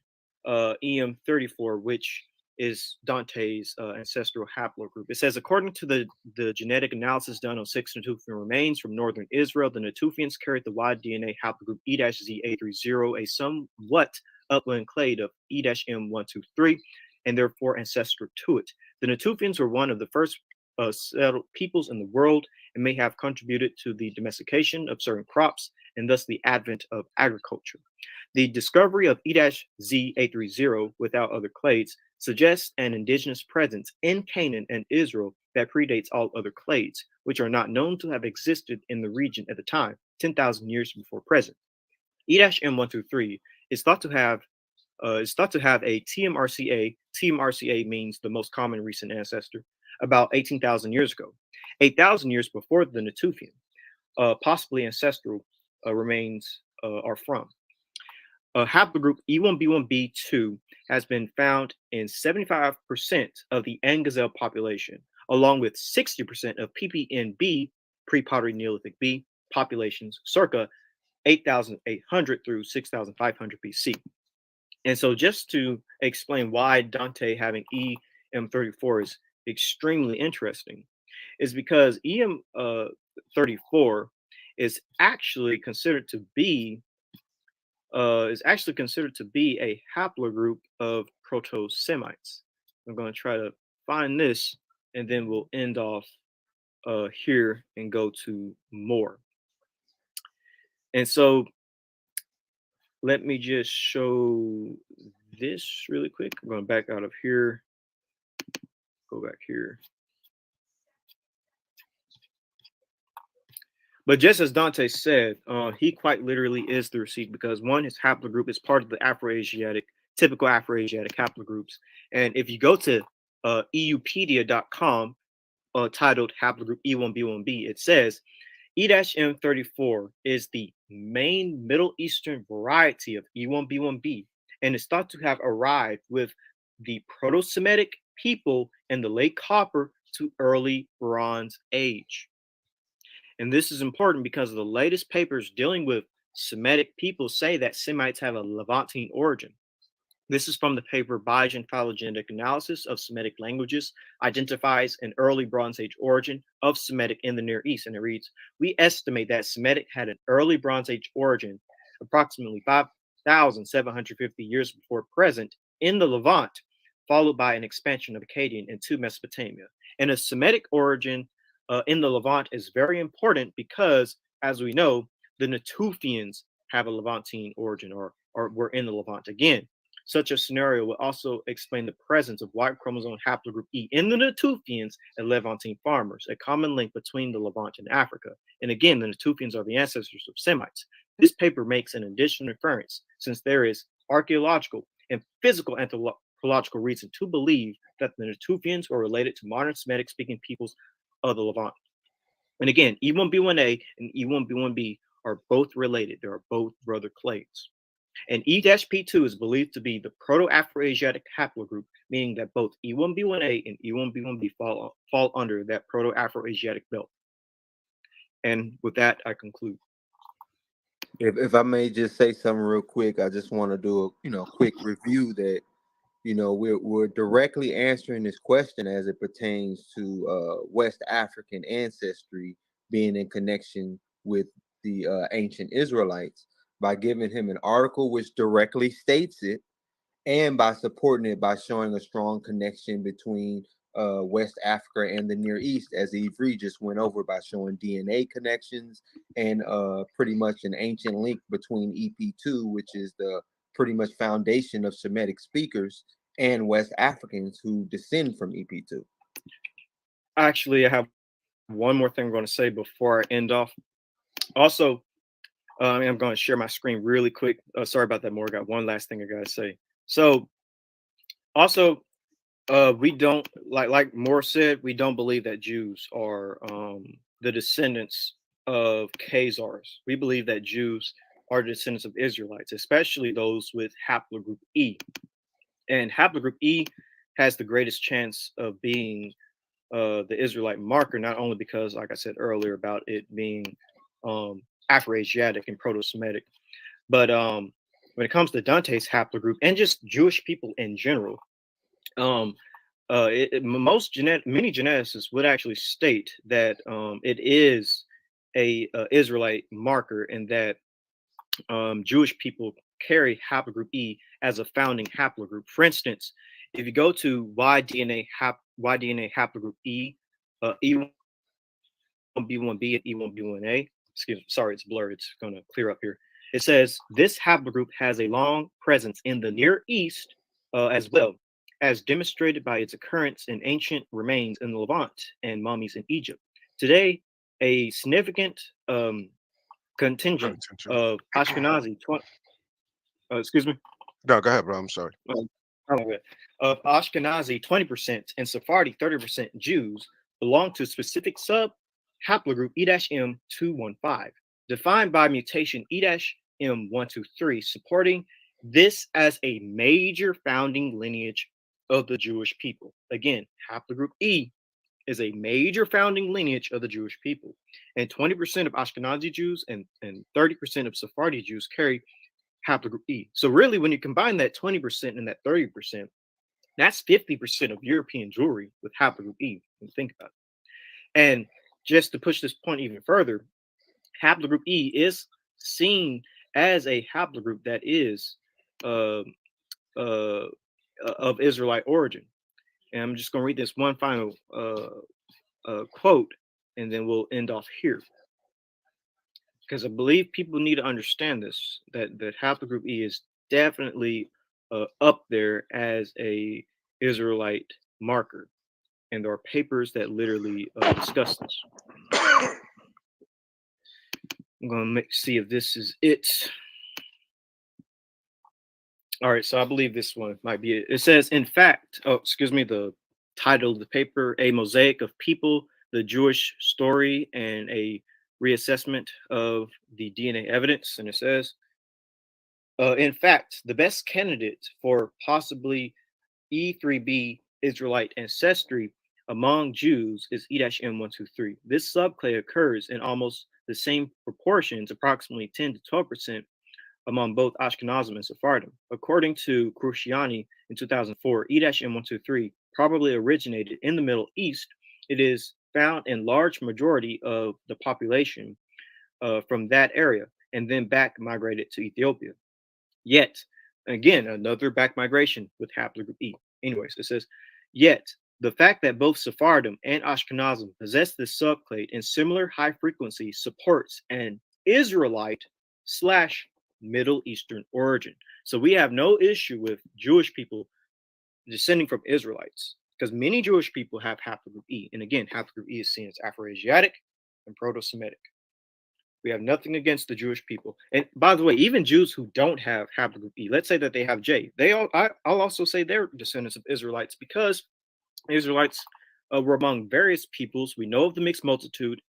EM34, which is Dante's ancestral haplogroup. It says, according to the genetic analysis done on 6 Natufian remains from northern Israel, the Natufians carried the Y DNA haplogroup E-Z830, a somewhat upland clade of E-M123, and therefore ancestral to it. The Natufians were one of the first settled peoples in the world and may have contributed to the domestication of certain crops and thus the advent of agriculture. The discovery of E-Z830 without other clades suggests an indigenous presence in Canaan and Israel that predates all other clades, which are not known to have existed in the region at the time, 10,000 years before present. E-M123 is thought to have a TMRCA. TMRCA means the most common recent ancestor, about 18,000 years ago, 8,000 years before the Natufian. Possibly ancestral remains are from. Haplogroup E1B1B2 has been found in 75% of the Angazelle population, along with 60% of PPNB, pre-pottery Neolithic B, populations circa 8,800 through 6,500 BC. And so just to explain why Dante having EM34 is extremely interesting is because EM34 is actually considered to be a haplogroup of Proto-Semites. I'm going to try to find this, and then we'll end off here and go to more. And so let me just show this really quick. I'm going back out of here. Go back here. But just as Dante said, he quite literally is the receipt because one, his haplogroup is part of the Afro-Asiatic, typical Afro-Asiatic haplogroups. And if you go to eupedia.com, titled haplogroup E1B1B, it says E-M34 is the main Middle Eastern variety of E1B1B, and is thought to have arrived with the Proto-Semitic people in the late Copper to early Bronze Age. And this is important because the latest papers dealing with Semitic people say that Semites have a Levantine origin. This is from the paper Bayesian Phylogenetic Analysis of Semitic Languages identifies an early Bronze Age origin of Semitic in the Near East. And it reads, we estimate that Semitic had an early Bronze Age origin approximately 5,750 years before present in the Levant, followed by an expansion of Akkadian into Mesopotamia. And a Semitic origin in the Levant is very important because, as we know, the Natufians have a Levantine origin or were in the Levant. Again, such a scenario would also explain the presence of Y chromosome haplogroup E in the Natufians and Levantine farmers, a common link between the Levant and Africa. And again, the Natufians are the ancestors of Semites. This paper makes an additional inference since there is archaeological and physical anthropological reason to believe that the Natufians were related to modern Semitic-speaking peoples of the Levant. And again, E1B1A and E1B1B are both related. They are both brother clades. And E-P2 is believed to be the Proto-Afro-Asiatic haplogroup, meaning that both E1B1A and E1B1B fall under that Proto-Afro-Asiatic belt. And with that, I conclude. If I may just say something real quick, I just want to do a quick review that we're directly answering this question as it pertains to West African ancestry being in connection with the ancient Israelites by giving him an article which directly states it, and by supporting it by showing a strong connection between West Africa and the Near East, as Ivry just went over by showing DNA connections and pretty much an ancient link between EP2, which is the pretty much foundation of Semitic speakers, and West Africans who descend from EP2. Actually, I have one more thing I'm going to say before I end off. Also, I'm going to share my screen really quick. Sorry about that, Morgan. Got one last thing I got to say. So, also, we don't like Moore said, we don't believe that Jews are the descendants of Khazars. We believe that Jews are descendants of Israelites, especially those with haplogroup E. And haplogroup E has the greatest chance of being the Israelite marker, not only because, like I said earlier, about it being Afro-Asiatic and Proto-Semitic, but when it comes to Dante's haplogroup and just Jewish people in general, many geneticists would actually state that it is a Israelite marker, and that Jewish people carry haplogroup E as a founding haplogroup. For instance, if you go to Y-DNA haplogroup E, E1B1B and E1B1A, excuse me, sorry, it's blurred. It's going to clear up here. It says this haplogroup has a long presence in the Near East as well, as demonstrated by its occurrence in ancient remains in the Levant and mummies in Egypt. Today, a significant contingent of Ashkenazi, excuse me. No, go ahead, bro. I'm sorry. Of Ashkenazi 20% and Sephardi 30% Jews belong to a specific sub haplogroup E-M215, defined by mutation E-M123, supporting this as a major founding lineage of the Jewish people. Again, haplogroup E is a major founding lineage of the Jewish people. And 20% of Ashkenazi Jews and 30% of Sephardi Jews carry haplogroup E. So really, when you combine that 20% and that 30%, that's 50% of European Jewry with haplogroup E, when you think about it. And just to push this point even further, haplogroup E is seen as a haplogroup that is of Israelite origin. And I'm just going to read this one final quote, and then we'll end off here, because I believe people need to understand this, that haplogroup E is definitely up there as a Israelite marker, and there are papers that literally discuss this. I'm going to see if this is it. All right, so I believe this one might be it. It says, in fact, the title of the paper, A Mosaic of People, the Jewish Story, and a Reassessment of the DNA Evidence. And it says, in fact, the best candidate for possibly E3B Israelite ancestry among Jews is E-M123. This subclade occurs in almost the same proportions, approximately 10 to 12%, among both Ashkenazim and Sephardim. According to Cruciani in 2004, E-M123 probably originated in the Middle East. It is found in large majority of the population from that area, and then back migrated to Ethiopia. Yet, again, another back migration with haplogroup E. Anyways, it says, yet the fact that both Sephardim and Ashkenazim possess this subclade in similar high frequency supports an Israelite / Middle Eastern origin. So we have no issue with Jewish people descending from Israelites, because many Jewish people have haplogroup E. And again, haplogroup E is seen as Afro-Asiatic and Proto-Semitic. We have nothing against the Jewish people. And by the way, even Jews who don't have haplogroup E, let's say that they have J, I'll also say they're descendants of Israelites, because Israelites were among various peoples. We know of the mixed multitude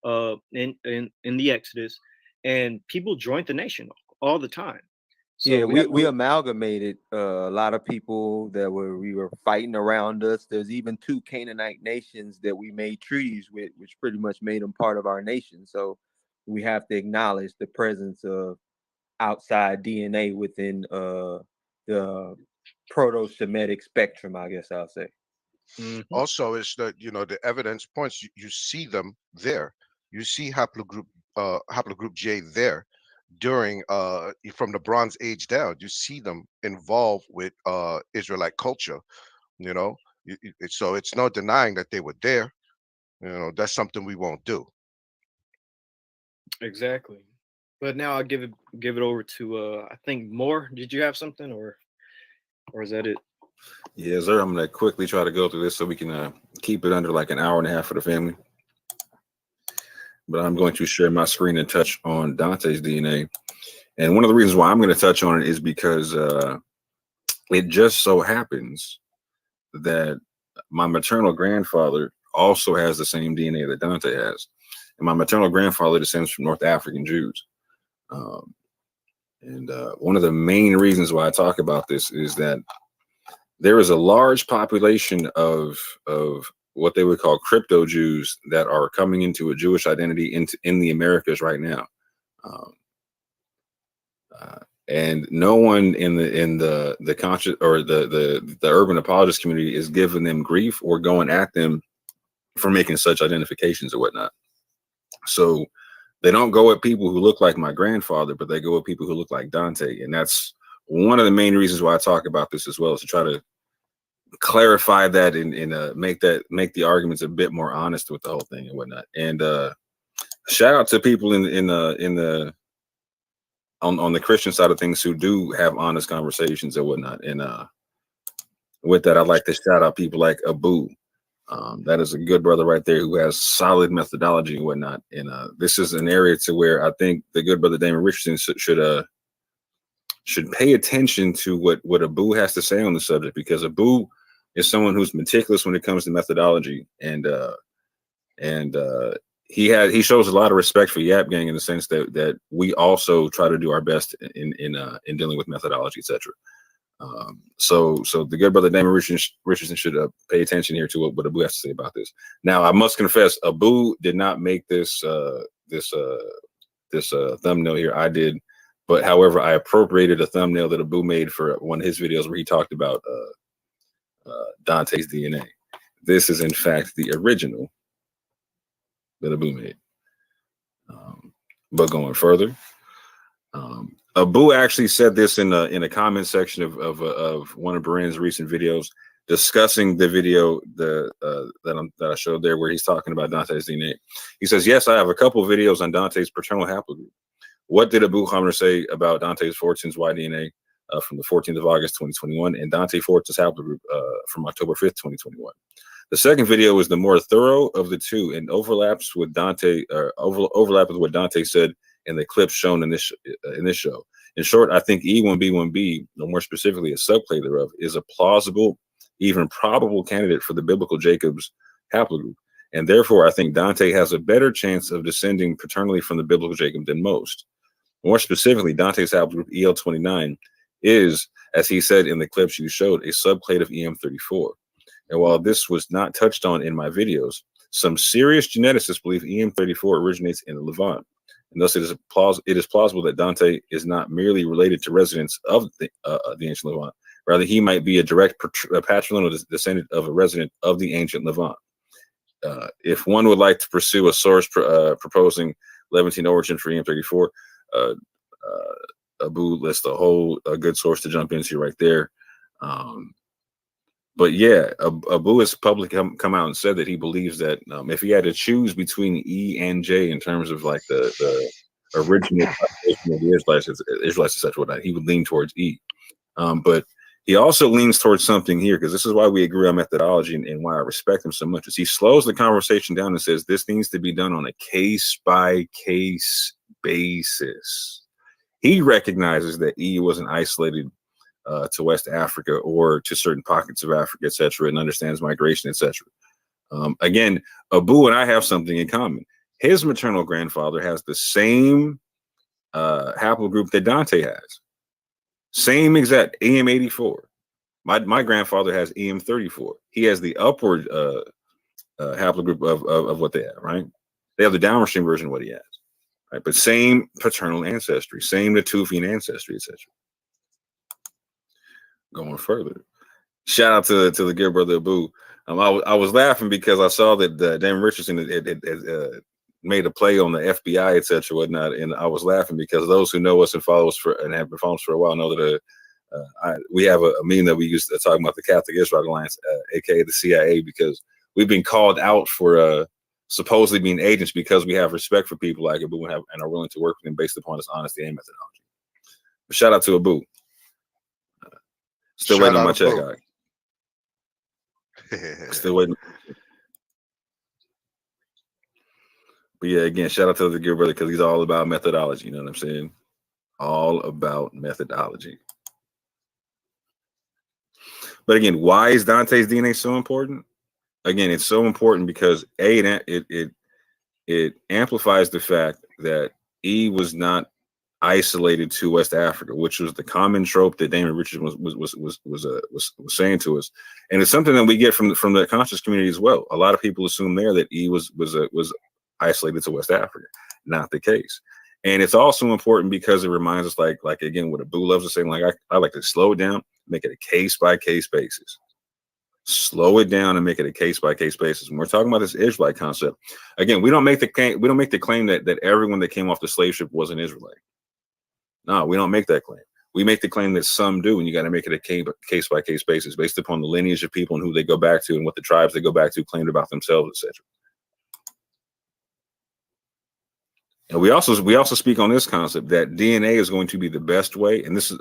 in the Exodus, and people joined the nation all the time. So yeah, we amalgamated a lot of people that we were fighting around us. There's even 2 Canaanite nations that we made treaties with, which pretty much made them part of our nation. So we have to acknowledge the presence of outside DNA within the Proto-Semitic spectrum, I guess I'll say. Also, it's the the evidence points, you see them there. you see haplogroup J there during from the Bronze Age down. You see them involved with Israelite culture, you know. So it's no denying that they were there. You know, that's something we won't do. Exactly. But now I'll give it over to I think more. Did you have something or is that it? Yeah, sir. I'm gonna quickly try to go through this so we can keep it under like an hour and a half for the family. But I'm going to share my screen and touch on Dante's DNA. And one of the reasons why I'm going to touch on it is because it just so happens that my maternal grandfather also has the same DNA that Dante has. And my maternal grandfather descends from North African Jews. And one of the main reasons why I talk about this is that there is a large population of what they would call crypto Jews that are coming into a Jewish identity in the Americas right now. And no one in the conscious or the urban apologist community is giving them grief or going at them for making such identifications or whatnot. So they don't go at people who look like my grandfather, but they go at people who look like Dante. And that's one of the main reasons why I talk about this as well, is to try to clarify that and make the arguments a bit more honest with the whole thing and whatnot. And shout out to people on the Christian side of things who do have honest conversations and whatnot. And with that, I'd like to shout out people like Abu. That is a good brother right there who has solid methodology and whatnot. And this is an area to where I think the good brother Damon Richardson should pay attention to what Abu has to say on the subject, because Abu is someone who's meticulous when it comes to methodology, and he shows a lot of respect for Yap Gang in the sense that we also try to do our best in dealing with methodology, etc. So the good brother Damon Richardson should pay attention here to what Abu has to say about this. Now, I must confess, Abu did not make this thumbnail here. I did, but however, I appropriated a thumbnail that Abu made for one of his videos where he talked about Dante's DNA. This is in fact the original that Abu made. But going further, Abu actually said this in a comment section of one of Baran's recent videos, discussing the video that I showed there, where he's talking about Dante's DNA. He says, "Yes, I have a couple of videos on Dante's paternal haplogroup. What did Abu Hamner say about Dante's Fortune's Y-DNA from the 14th of August, 2021, and Dante Fortune's haplogroup from October 5th, 2021? The second video is the more thorough of the two and overlaps with what Dante said in the clips shown in this show. In short, I think E1B1B, or more specifically a subclade thereof, is a plausible, even probable candidate for the biblical Jacob's haplogroup. And therefore, I think Dante has a better chance of descending paternally from the biblical Jacob than most. More specifically, Dante's haplogroup EL29 is, as he said in the clips you showed, a subclade of EM34. And while this was not touched on in my videos, some serious geneticists believe EM34 originates in the Levant. And thus it is plausible that Dante is not merely related to residents of the ancient Levant. Rather, he might be a direct patrilineal descendant of a resident of the ancient Levant. If one would like to pursue a source proposing Levantine origin for EM34, Abu lists a good source to jump into right there. But yeah, Abu has publicly come out and said that he believes that if he had to choose between E and J in terms of like the original population of the Israelites, etc., whatnot, he would lean towards E. But he also leans towards something here, because this is why we agree on methodology and why I respect him so much, is he slows the conversation down and says this needs to be done on a case-by-case basis. He recognizes that E wasn't isolated to West Africa or to certain pockets of Africa, etc., and understands migration, etc. Again, Abu and I have something in common. His maternal grandfather has the same haplogroup that Dante has. Same exact EM84. My grandfather has EM34. He has the upward haplogroup of what they have, right? They have the downstream version of what he has, right? But same paternal ancestry, same Natufian ancestry, etc. Going further, shout out to the good brother Abu. I was laughing because I saw that Damon Richardson had made a play on the FBI, etc., whatnot, and I was laughing because those who know us and follow us and have been following us for a while know that we have a meme that we used to talk about the Catholic Israel Alliance, aka the CIA, because we've been called out for supposedly being agents because we have respect for people like Abu and are willing to work with them based upon his honesty and methodology. But shout out to Abu. Still waiting on my check, guy. Still waiting. But yeah, again, shout out to the good brother because he's all about methodology. You know what I'm saying? All about methodology. But again, why is Dante's DNA so important? Again, it's so important because it amplifies the fact that E was not isolated to West Africa, which was the common trope that Damon Richardson was saying to us, and it's something that we get from the conscious community as well. A lot of people assume there that E was isolated to West Africa. Not the case. And it's also important because it reminds us, like again, what Abu loves to say, like I like to slow it down, make it a case-by-case basis. Slow it down and make it a case-by-case basis. When we're talking about this Israelite concept, again, we don't make the claim that everyone that came off the slave ship was an Israelite. No, we don't make that claim. We make the claim that some do, and you got to make it a case-by-case basis based upon the lineage of people and who they go back to and what the tribes they go back to claimed about themselves, etc. And we also speak on this concept that DNA is going to be the best way, and this is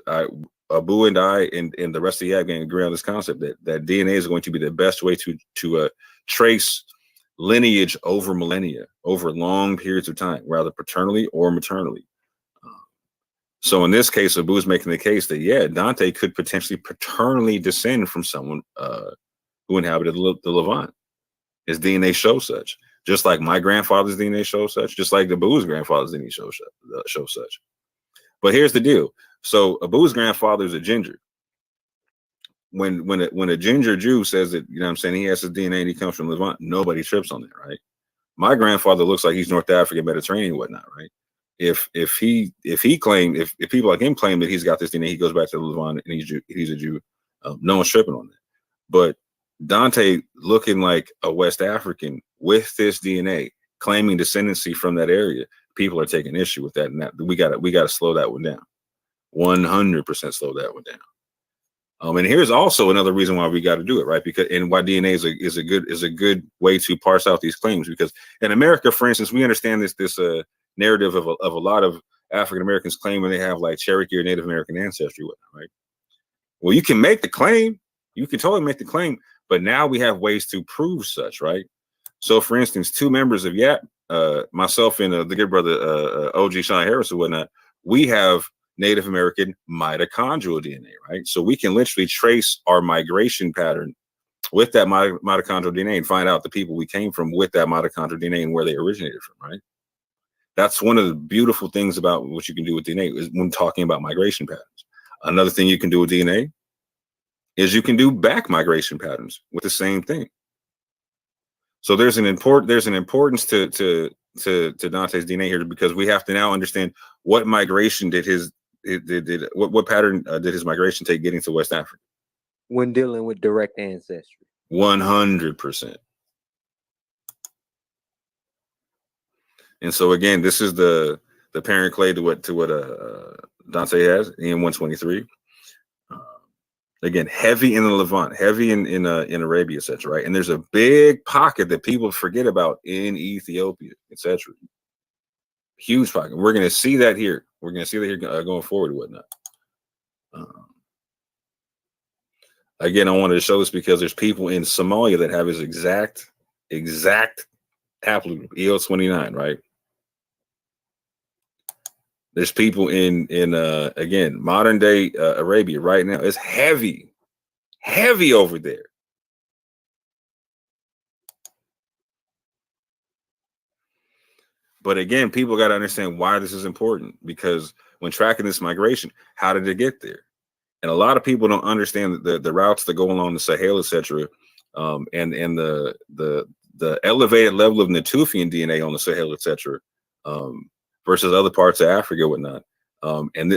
Abu and I and the rest of the Yab gang agree on this concept that DNA is going to be the best way to trace lineage over millennia, over long periods of time, rather paternally or maternally. So in this case, Abu is making the case that yeah, Dante could potentially paternally descend from someone who inhabited the Levant. His DNA shows such. Just like my grandfather's DNA shows such, just like Abu's grandfather's DNA shows such. But here's the deal. So Abu's grandfather is a ginger. When a ginger Jew says that, you know what I'm saying, he has his DNA and he comes from Levant, nobody trips on that, right? My grandfather looks like he's North African, Mediterranean, whatnot, right? If people like him claim that he's got this DNA, he goes back to the Levant and he's a Jew. No one's tripping on that. But Dante looking like a West African with this DNA, claiming descendancy from that area, people are taking issue with that, and that we gotta slow that one down. 100% slow that one down. And here's also another reason why we got to do it, right? Because and why DNA is a good way to parse out these claims. Because in America, for instance, we understand this narrative of a lot of African Americans claiming they have like Cherokee or Native American ancestry, whatnot, right? Well, you can make the claim, you can totally make the claim. But now we have ways to prove such, right? So, for instance, two members of YAP, myself and the good brother OG Sean Harris or whatnot, we have Native American mitochondrial DNA, right? So we can literally trace our migration pattern with that mitochondrial DNA and find out the people we came from with that mitochondrial DNA and where they originated from, right? That's one of the beautiful things about what you can do with DNA is when talking about migration patterns. Another thing you can do with DNA is you can do back migration patterns with the same thing. So there's an importance to Dante's DNA here because we have to now understand what migration what pattern did his migration take getting to West Africa when dealing with direct ancestry. 100%. And so again, this is the parent clade to what Dante has in 123. Again, heavy in the Levant, heavy in Arabia, etc. Right, and there's a big pocket that people forget about in Ethiopia, etc. Huge pocket. We're going to see that here. We're going to see that here going forward and whatnot. Again, I wanted to show this because there's people in Somalia that have his exact haplogroup, EL29, right? There's people in again, modern day Arabia right now. It's heavy over there. But again, people got to understand why this is important because when tracking this migration, how did it get there? And a lot of people don't understand the routes that go along the Sahel, etc. And the elevated level of Natufian DNA on the Sahel, etc. Versus other parts of Africa, whatnot. And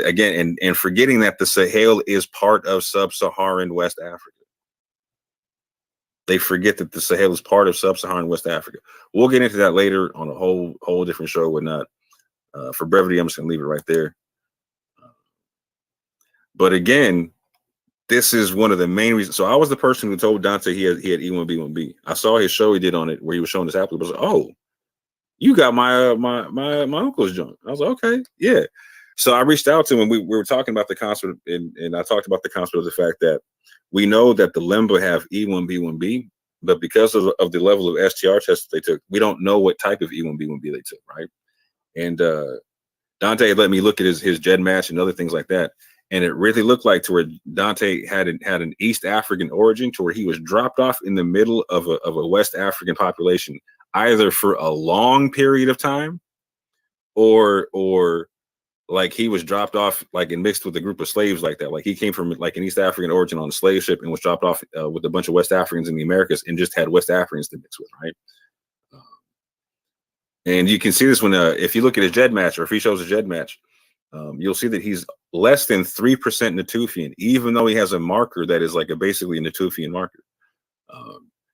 forgetting that the Sahel is part of sub-Saharan West Africa. They forget that the Sahel is part of sub-Saharan West Africa. We'll get into that later on a whole different show or whatnot. For brevity, I'm just gonna leave it right there. But again, this is one of the main reasons. So I was the person who told Dante he had E1B1B. I saw his show he did on it where he was showing this haplogroup. I was like, oh, you got my uncle's joint. I was like, okay, yeah. So I reached out to him and we were talking about the concept, and I talked about the concept of the fact that we know that the Limba have E1B1B, but because of the level of STR tests they took, we don't know what type of E1B1B they took, right? And Dante let me look at his GED match and other things like that. And it really looked like to where Dante had an East African origin, to where he was dropped off in the middle of a West African population, either for a long period of time or like he was dropped off like and mixed with a group of slaves like that. Like he came from like an East African origin on a slave ship and was dropped off with a bunch of West Africans in the Americas and just had West Africans to mix with, right? And you can see this when if you look at his GED match, or if he shows a GED match, you'll see that he's less than 3% Natufian, even though he has a marker that is like basically a Natufian marker.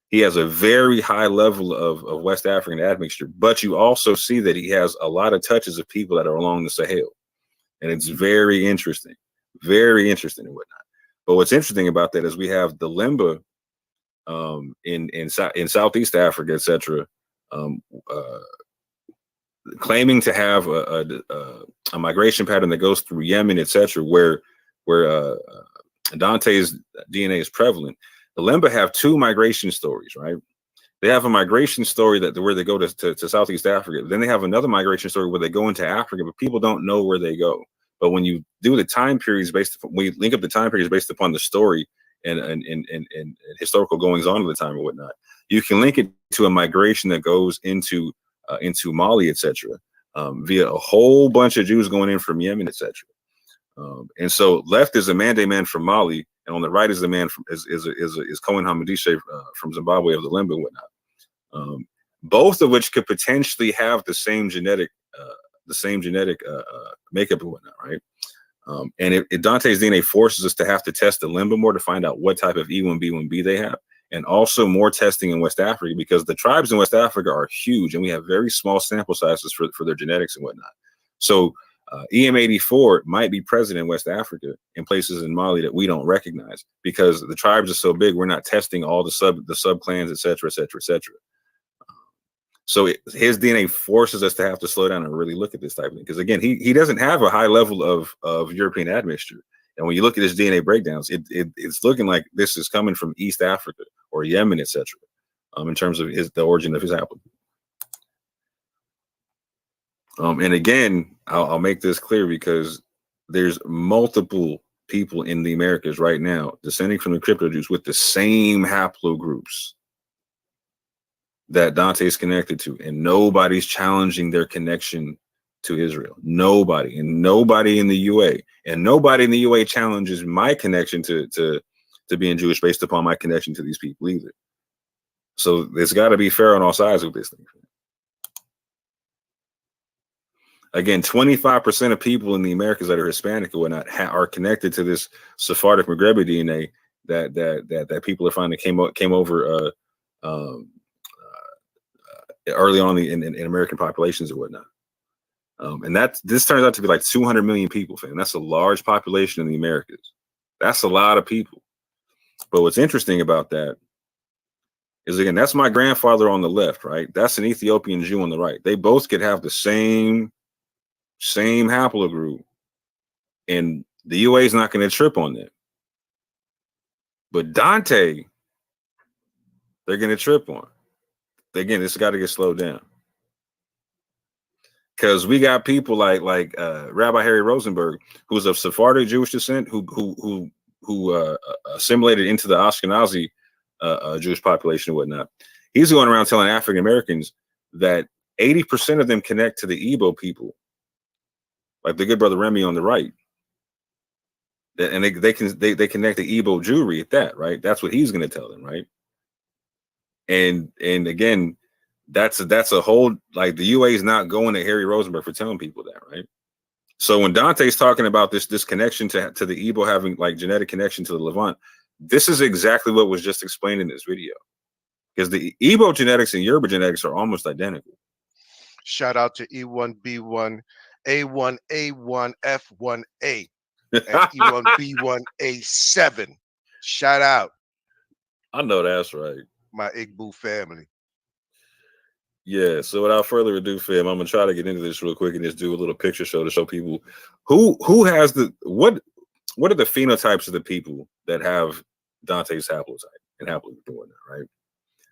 He has a very high level of West African admixture, but you also see that he has a lot of touches of people that are along the Sahel. And it's very interesting and whatnot. But what's interesting about that is we have the Limba in Southeast Africa, etc., claiming to have a migration pattern that goes through Yemen, etc., where Dante's DNA is prevalent. The Limba have two migration stories, right? They have a migration story where they go to Southeast Africa. Then they have another migration story where they go into Africa, but people don't know where they go. But when you do the time periods we link up the time periods based upon the story and historical goings on of the time or whatnot, you can link it to a migration that goes into Mali, etc., via a whole bunch of Jews going in from Yemen, etc. And so left is a Mande man from Mali, and on the right is the man from is Cohen Hamadishe from Zimbabwe of the Limba and whatnot. Both of which could potentially have the same genetic makeup and whatnot, right? And if Dante's DNA forces us to have to test the Limba more to find out what type of E1B1B they have, and also more testing in West Africa, because the tribes in West Africa are huge and we have very small sample sizes for their genetics and whatnot. So EM84 might be present in West Africa in places in Mali that we don't recognize because the tribes are so big. We're not testing all the sub clans, et cetera, et cetera, et cetera. So his DNA forces us to have to slow down and really look at this type of thing. Because again, he doesn't have a high level of European admixture. And when you look at his DNA breakdowns, it's looking like this is coming from East Africa or Yemen, et cetera, in terms of the origin of his haplogroup. And again, I'll make this clear because there's multiple people in the Americas right now descending from the crypto Jews with the same haplogroups that Dante is connected to, and nobody's challenging their connection to Israel. Nobody, and nobody in the UA, and nobody in the UA challenges my connection to being Jewish based upon my connection to these people either. So there's got to be fair on all sides with this thing. Again, 25% of people in the Americas that are Hispanic or whatnot are connected to this Sephardic Maghrebi DNA that people are finding came over early on in American populations or whatnot. And this turns out to be like 200 million people, fam. That's a large population in the Americas. That's a lot of people. But what's interesting about that is, again, that's my grandfather on the left, right? That's an Ethiopian Jew on the right. They both could have the same haplogroup, and the UA is not going to trip on that. But Dante, they're going to trip on. Again, this got to get slowed down. Because we got people like Rabbi Harry Rosenberg, who's of Sephardic Jewish descent, who assimilated into the Ashkenazi Jewish population and whatnot. He's going around telling African Americans that 80% of them connect to the Igbo people, like the good brother Remy on the right. And they connect the Igbo Jewry at that, right? That's what he's going to tell them, right? And again, that's a whole, like, the UA is not going to Harry Rosenberg for telling people that, right? So when Dante's talking about this connection to the Igbo having like genetic connection to the Levant, this is exactly what was just explained in this video. because the Igbo genetics and Yoruba genetics are almost identical. Shout out to E1B1, A1A1, F1A, and E1B1A7. Shout out. I know that's right. My Igbo family. Yeah, so without further ado, fam, I'm gonna try to get into this real quick and just do a little picture show to show people who has the what are the phenotypes of the people that have Dante's haplotype and haplogroup and whatnot, right?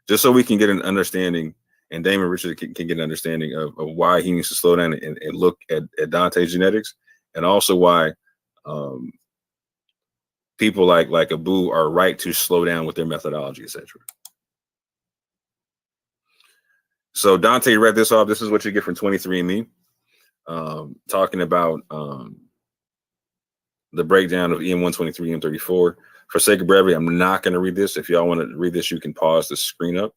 Just so we can get an understanding, and Damon Richardson can get an understanding of why he needs to slow down and look at Dante's genetics, and also why people like Abu are right to slow down with their methodology, etc. So Dante read this off. This is what you get from 23andMe, talking about the breakdown of EM123, EM34. For sake of brevity, I'm not going to read this. If y'all want to read this, you can pause the screen up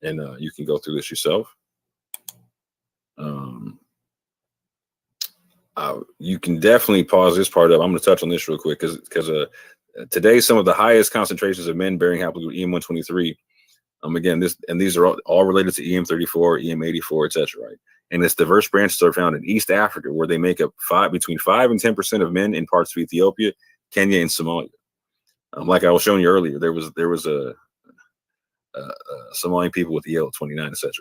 and you can go through this yourself. You can definitely pause this part up. I'm going to touch on this real quick because today some of the highest concentrations of men bearing haplogroup EM123. Again, these are all related to EM34, EM84, etc. Right, and its diverse branches are found in East Africa, where they make up between 5 and 10% of men in parts of Ethiopia, Kenya, and Somalia. Like I was showing you earlier, there was a Somalian people with EL29, etc.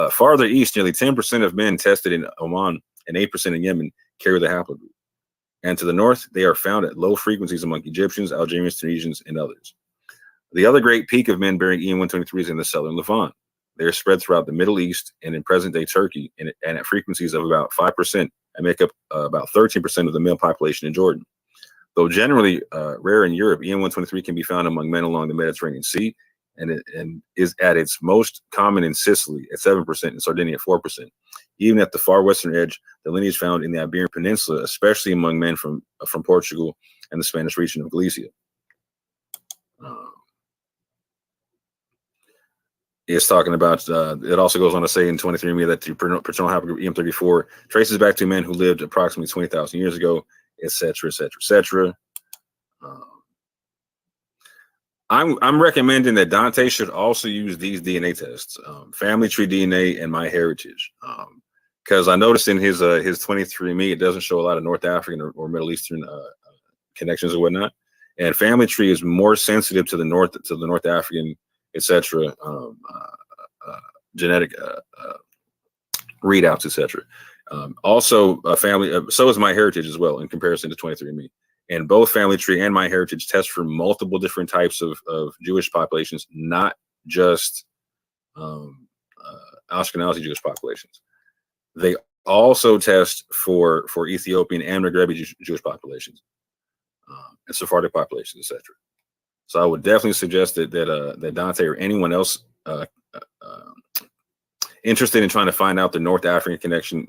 Farther east, nearly 10% of men tested in Oman and 8% in Yemen carry the haplogroup. And to the north, they are found at low frequencies among Egyptians, Algerians, Tunisians, and others. The other great peak of men bearing EM123 is in the southern Levant. They are spread throughout the Middle East and in present-day Turkey, and at frequencies of about 5%, and make up about 13% of the male population in Jordan. Though generally rare in Europe, EM123 can be found among men along the Mediterranean Sea, and is at its most common in Sicily at 7% and Sardinia at 4%. Even at the far western edge, the lineage found in the Iberian Peninsula, especially among men from Portugal and the Spanish region of Galicia. It's talking about, it also goes on to say in 23andMe that the paternal haplogroup EM34 traces back to men who lived approximately 20,000 years ago, etc., etc., etc. I'm recommending that Dante should also use these DNA tests, Family Tree DNA and MyHeritage, because I noticed in his 23andMe it doesn't show a lot of North African or Middle Eastern connections or whatnot, and Family Tree is more sensitive to the North African, etc. Genetic readouts, etc. Also, family. So is MyHeritage as well in comparison to 23andMe. And both Family Tree and MyHeritage test for multiple different types of Jewish populations, not just Ashkenazi Jewish populations. They also test for Ethiopian and Maghrebi Jewish populations, and Sephardic populations, etc. So I would definitely suggest that Dante or anyone else interested in trying to find out the North African connection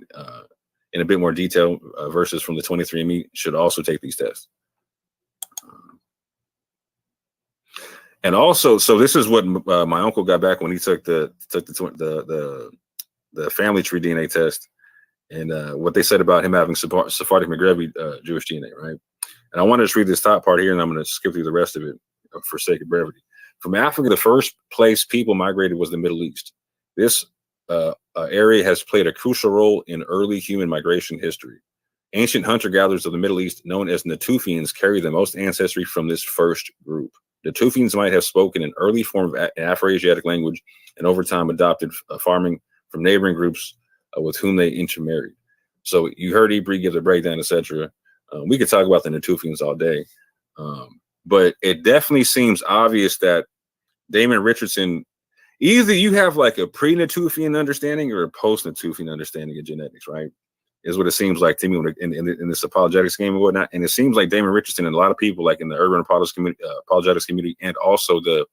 in a bit more detail versus from the 23andMe should also take these tests. And also, so this is what my uncle got back when he took the Family Tree DNA test, and what they said about him having Sephardic Maghrebi Jewish DNA, right? And I wanted to read this top part here, and I'm going to skip through the rest of it for sake of brevity. From Africa, the first place people migrated was the Middle East. This area has played a crucial role in early human migration history. Ancient hunter-gatherers of the Middle East, known as Natufians, carry the most ancestry from this first group. Natufians might have spoken an early form of Afro-Asiatic language and over time adopted farming from neighboring groups with whom they intermarried. So you heard Ibri give the breakdown, etc. We could talk about the Natufians all day, but it definitely seems obvious that Damon Richardson, either you have like a pre-Natufian understanding or a post-Natufian understanding of genetics, right? Is what it seems like to me in this apologetics game and whatnot. And it seems like Damon Richardson and a lot of people like in the urban apologetics community and also the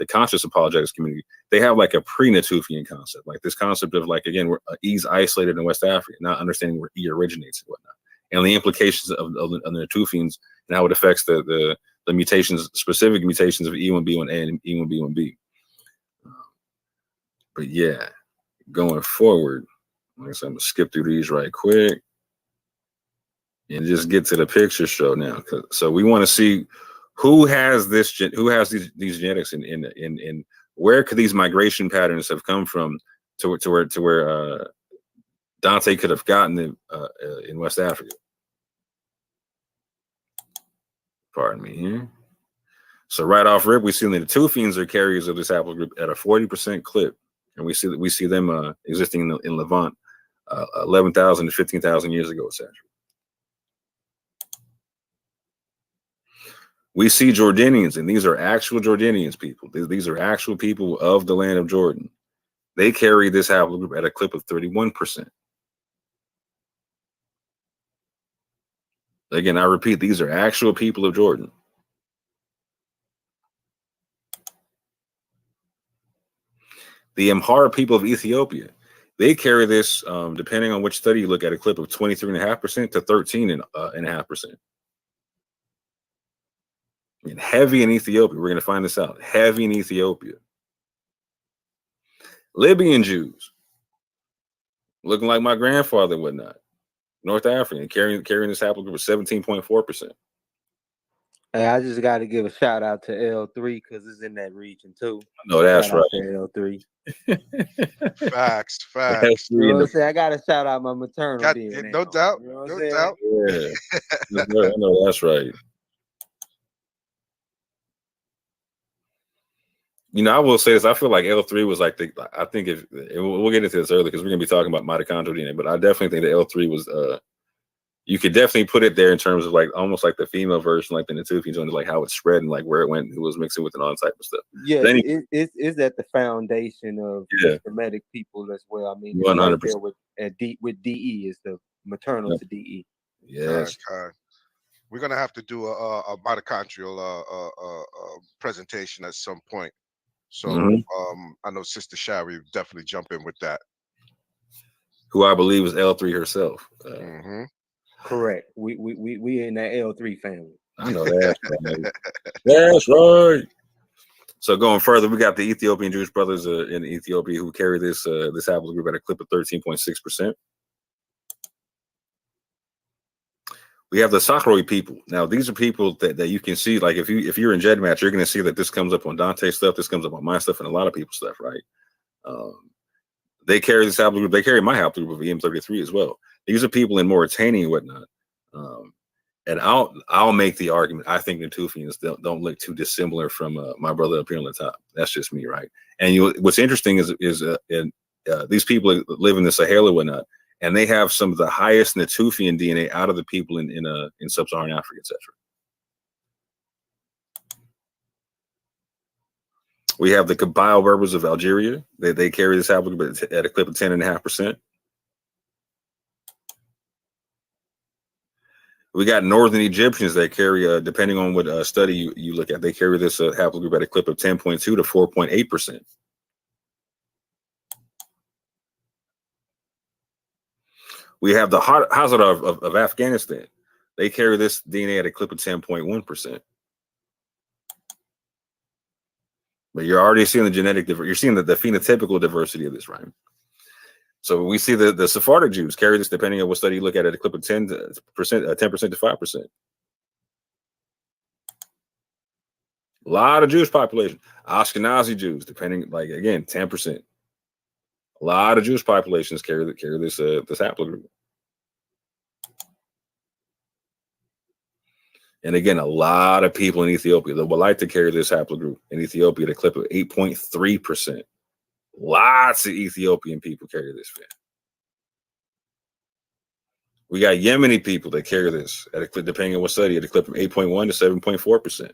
conscious apologetics community, they have like a pre-Natufian concept, like this concept of like, again, we're E's isolated in West Africa, not understanding where E originates and whatnot, and the implications of the Natufians and how it affects the mutations, specific mutations of E1B1A and E1B1B. But yeah, going forward, like I said, I'm gonna skip through these right quick and just get to the picture show now. So we want to see who has these genetics and where could these migration patterns have come from to where Dante could have gotten them in West Africa? Pardon me here. So right off rip, we see that the Tufians are carriers of this haplogroup at a 40% clip, and we see them existing in Levant 11,000 to 15,000 years ago, etc. We see Jordanians, and these are actual Jordanians people. These are actual people of the land of Jordan. They carry this haplogroup at a clip of 31%. Again, I repeat, these are actual people of Jordan. The Amhara people of Ethiopia, they carry this, depending on which study you look at, a clip of 23.5% to 13.5%. And heavy in Ethiopia. We're going to find this out. Heavy in Ethiopia. Libyan Jews, looking like my grandfather and whatnot. North African, carrying this haplogroup of 17.4%. Hey, I just got to give a shout out to L3 because it's in that region too. No, that's shout out right. to L3. Facts. You know what I'm saying? I got to shout out my maternal DNA. No doubt. You know what No I'm saying? doubt. Yeah. I know that's right. You know, I will say this. I feel like L3 was like I think we'll get into this earlier because we're going to be talking about mitochondrial DNA, but I definitely think that L3 was, you could definitely put it there in terms of like almost like the female version, like the Natufian joint, like how it spread and like where it went, who was mixing with and all that type of stuff. Yeah, it's at the foundation of Semitic people as well. I mean, 100%. Right with DE is the maternal to DE. Yes. We're gonna have to do a mitochondrial presentation at some point. So I know Sister Shari definitely jump in with that. Who I believe is L3 herself. Correct. We in that L3 family. I know that's right. That's right. So going further, we got the Ethiopian Jewish brothers in Ethiopia who carry this haplogroup at a clip of 13.6%. We have the Sakhroi people. Now, these are people that you can see, like if you're in GEDmatch, you're going to see that this comes up on Dante's stuff, this comes up on my stuff, and a lot of people's stuff, right? They carry this haplogroup. They carry my haplogroup of EM33 as well. These are people in Mauritania and whatnot. And I'll make the argument. I think the Tufians don't look too dissimilar from my brother up here on the top. That's just me, right? And what's interesting is these people live in the Sahel and whatnot, and they have some of the highest Natufian DNA out of the people in sub-Saharan Africa, etc. We have the Kabyle Berbers of Algeria. They carry this haplogroup at a clip of 10.5%. We got Northern Egyptians that carry, depending on what study you look at, they carry this haplogroup at a clip of 10.2 to 4.8%. We have the Hazara of Afghanistan. They carry this DNA at a clip of 10.1%. But you're already seeing the genetic you're seeing the phenotypical diversity of this, right? So we see the Sephardic Jews carry this, depending on what study you look at a clip of 10% to 5%. A lot of Jewish population. Ashkenazi Jews, depending, like again, 10%. A lot of Jewish populations carry this haplogroup. And again, a lot of people in Ethiopia that would like to carry this haplogroup in Ethiopia at a clip of 8.3%. Lots of Ethiopian people carry this fit. We got Yemeni people that carry this at a clip, depending on what study, at a clip from 8.1 to 7.4%.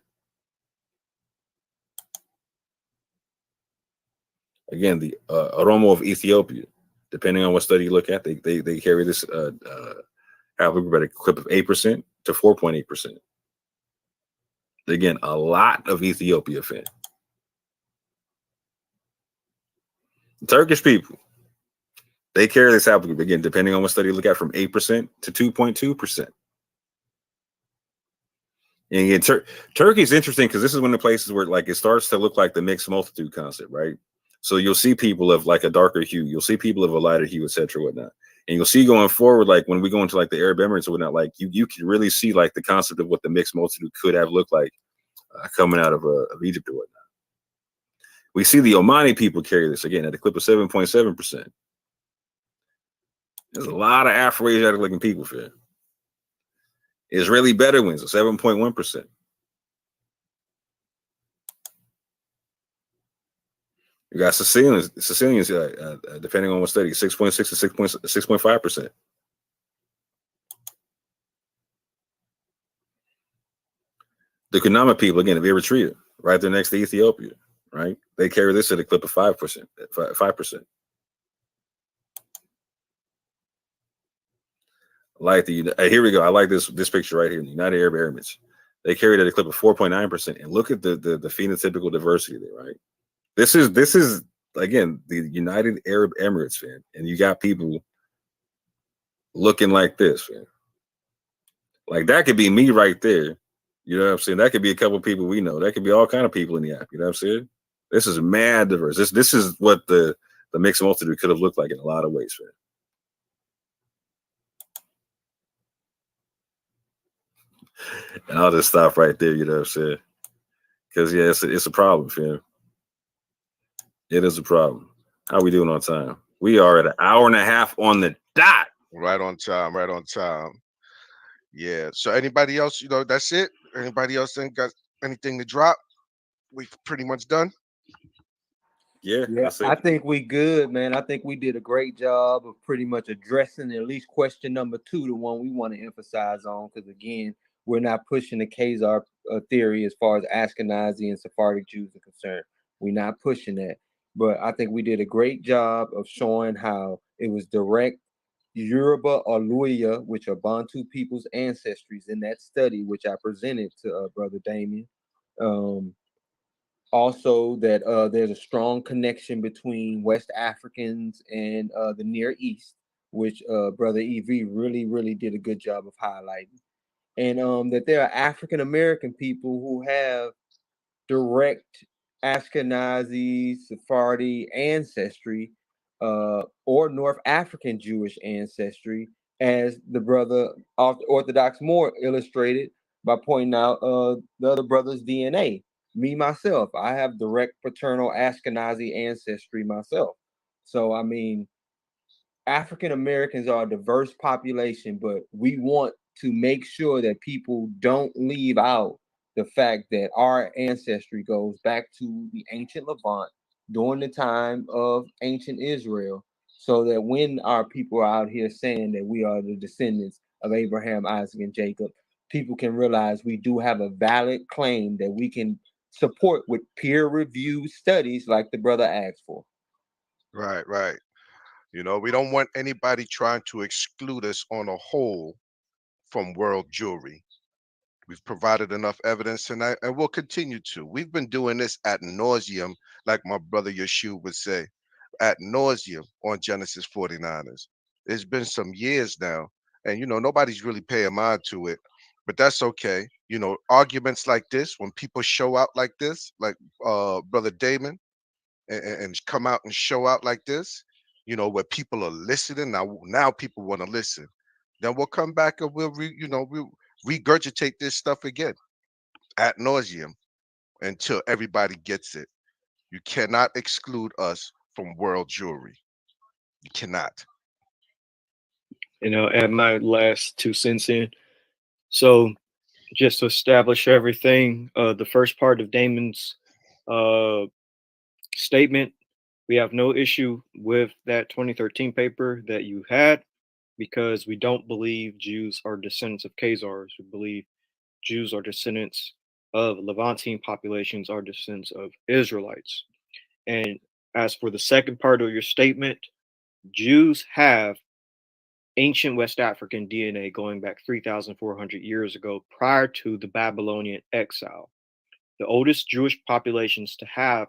Again, the Oromo of Ethiopia, depending on what study you look at, they carry this haplogroup at a clip of 8% to 4.8%. Again, a lot of Ethiopia fit. Turkish people, they carry this haplogroup, again, depending on what study you look at, from 8% to 2.2%. And again, Turkey is interesting because this is one of the places where like it starts to look like the mixed multitude concept, right? So you'll see people of like a darker hue, you'll see people of a lighter hue, etc., whatnot. And you'll see going forward, like when we go into like the Arab Emirates or whatnot, like you can really see like the concept of what the mixed multitude could have looked like coming out of Egypt or whatnot. We see the Omani people carry this again at a clip of 7.7%. There's a lot of Afro-Asiatic looking people, fam. Israeli Bedouins are 7.1%. You got Sicilians depending on what study, 6.6 to 6.5%. The Kunama people, again, of Eritrea, right there next to Ethiopia, right? They carry this at a clip of 5%. 5%. Like here we go. I like this picture right here. The United Arab Emirates. They carried at a clip of 4.9%. And look at the phenotypical diversity there, right? This is again the United Arab Emirates, fam. And you got people looking like this, fam. Like that could be me right there. You know what I'm saying? That could be a couple of people we know. That could be all kind of people in the app. You know what I'm saying? This is mad diverse. This is what the mixed multitude could have looked like in a lot of ways, fam. And I'll just stop right there, you know what I'm saying? Because, yeah, it's a problem, fam. It is a problem. How we doing on time? We are at an hour and a half on the dot. Right on time, right on time. Yeah. So anybody else, that's it? Anybody else ain't got anything to drop? We've pretty much done. Yeah, I think we good, man. I think we did a great job of pretty much addressing at least question number 2, the one we want to emphasize on, because again, we're not pushing the Khazar theory as far as Ashkenazi and Sephardic Jews are concerned. We're not pushing that, but I think we did a great job of showing how it was direct Yoruba or Luya, which are Bantu people's ancestries, in that study, which I presented to Brother Damon. Also, that there's a strong connection between West Africans and the Near East, which Brother EV really did a good job of highlighting. And that there are African American people who have direct Ashkenazi, Sephardi ancestry, or North African Jewish ancestry, as the brother Orthodox Moore illustrated by pointing out the other brother's DNA. Me, myself, I have direct paternal Ashkenazi ancestry myself. So, I mean, African Americans are a diverse population, but we want to make sure that people don't leave out the fact that our ancestry goes back to the ancient Levant during the time of ancient Israel, so that when our people are out here saying that we are the descendants of Abraham, Isaac, and Jacob, people can realize we do have a valid claim that we can support with peer-reviewed studies like the brother asked for. Right. We don't want anybody trying to exclude us on a whole from world Jewry. We've provided enough evidence tonight, and we'll continue to. We've been doing this ad nauseum, like my brother Yeshua would say, ad nauseum on Genesis 49ers. It's been some years now, and nobody's really paying mind to it, but that's okay. Arguments like this, when people show out like this, like Brother Damon, and come out and show out like this, where people are listening. Now people want to listen. Then we'll come back and we'll regurgitate this stuff again ad nauseum until everybody gets it. You cannot exclude us from world Jewry. You cannot. Add my last 2 cents in. So just to establish everything, the first part of Damon's statement, we have no issue with that 2013 paper that you had, because we don't believe Jews are descendants of Khazars. We believe Jews are descendants of Levantine populations, are descendants of Israelites. And as for the second part of your statement, Jews have ancient West African DNA going back 3,400 years ago, prior to the Babylonian exile. The oldest Jewish populations to have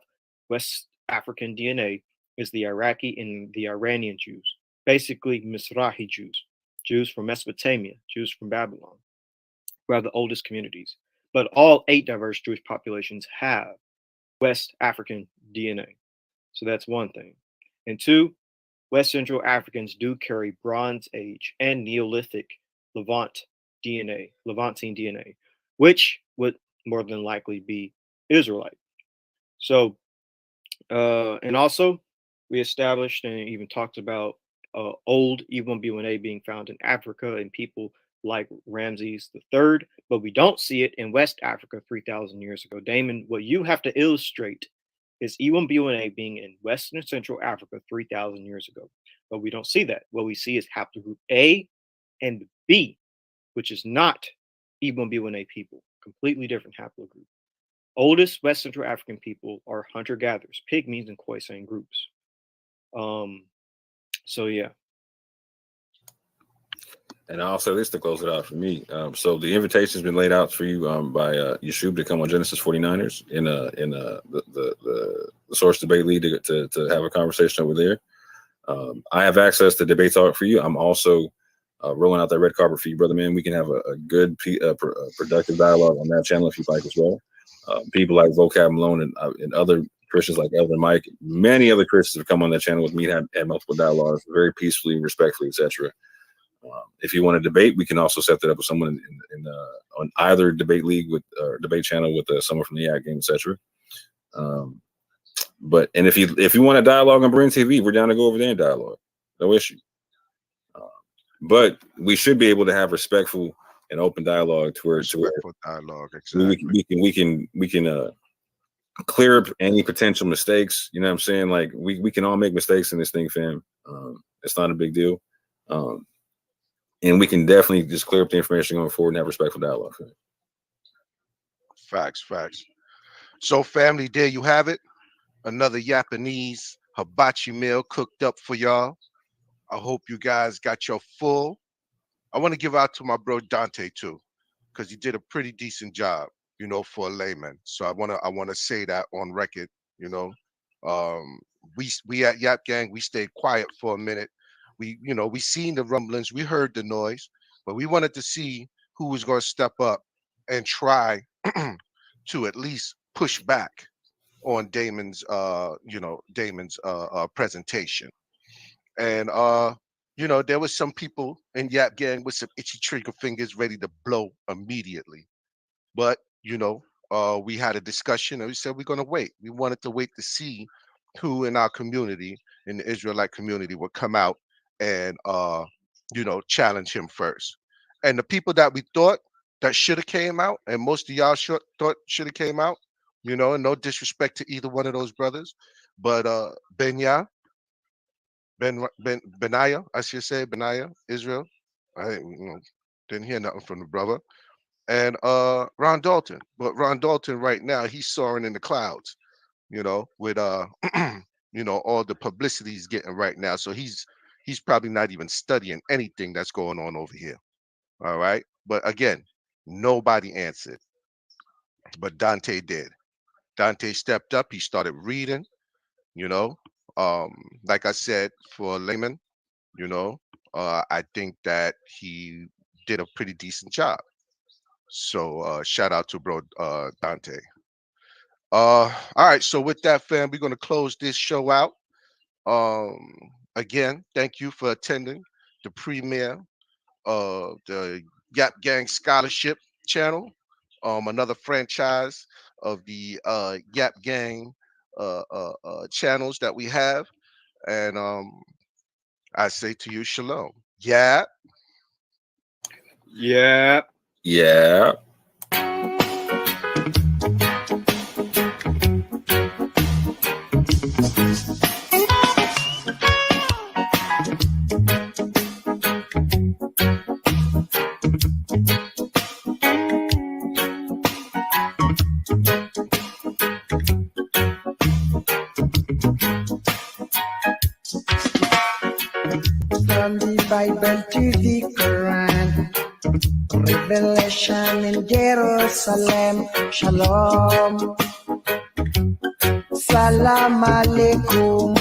West African DNA is the Iraqi and the Iranian Jews, basically Mizrahi Jews, Jews from Mesopotamia, Jews from Babylon, who are the oldest communities. But all 8 diverse Jewish populations have West African DNA. So that's one thing. And 2, West Central Africans do carry Bronze Age and Neolithic Levantine DNA, which would more than likely be Israelite. So And also, we established and even talked about old E1B1A being found in Africa and people like Ramses III, but we don't see it in West Africa 3,000 years ago. Damon, what you have to illustrate is E1B1A being in Western and Central Africa 3,000 years ago, but we don't see that. What we see is haplogroup A and B, which is not E1B1A people, completely different haplogroup. Oldest West Central African people are hunter-gatherers, pygmies, and Khoisan groups. So yeah. And I'll say this to close it out for me. So the invitation has been laid out for you by Yeshub to come on Genesis 49ers in the Source Debate League to have a conversation over there. I have access to Debate Talk for you. I'm also rolling out that red carpet for you, brother man. We can have a good productive dialogue on that channel if you'd like as well. People like Vocab Malone and other Christians like Elvin Mike, many other Christians have come on that channel with me and had multiple dialogues, very peacefully, respectfully, etc. If you want to debate, we can also set that up with someone on either debate league with or debate channel with someone from the Yak game, etc. But if you want to dialogue on Bryn TV, we're down to go over there and dialogue, no issue. But we should be able to have respectful and open dialogue to where dialogue, exactly. we can clear up any potential mistakes. You know what I'm saying? Like we can all make mistakes in this thing, fam. It's not a big deal. And we can definitely just clear up the information going forward and have respectful dialogue. Facts. So, family, there you have it. Another Japanese hibachi meal cooked up for y'all. I hope you guys got your full. I want to give out to my bro Dante too, because he did a pretty decent job, for a layman. So I want to say that on record. We at Yap Gang, we stayed quiet for a minute. We seen the rumblings, we heard the noise, but we wanted to see who was going to step up and try to at least push back on Damon's presentation. And there was some people in Yap Gang with some itchy trigger fingers ready to blow immediately. But we had a discussion and we said we're going to wait. We wanted to wait to see who in our community, in the Israelite community, would come out and challenge him first. And the people that we thought that should have came out, and most of y'all thought should have came out, and no disrespect to either one of those brothers, but Benaiah, I should say Benaiah, Israel. I didn't hear nothing from the brother. And Ron Dalton. But Ron Dalton right now, he's soaring in the clouds, with all the publicity he's getting right now. So he's probably not even studying anything that's going on over here. All right. But again, nobody answered. But Dante did. Dante stepped up. He started reading, like I said, for a layman, I think that he did a pretty decent job. So shout out to bro Dante. All right. So with that, fam, we're going to close this show out. Again, thank you for attending the premiere of the Yap Gang Scholarship channel, another franchise of the Yap Gang channels that we have. And I say to you, shalom. Yeah. From the Bible to the Quran, Revelation in Jerusalem, Shalom, Salam Alaikum.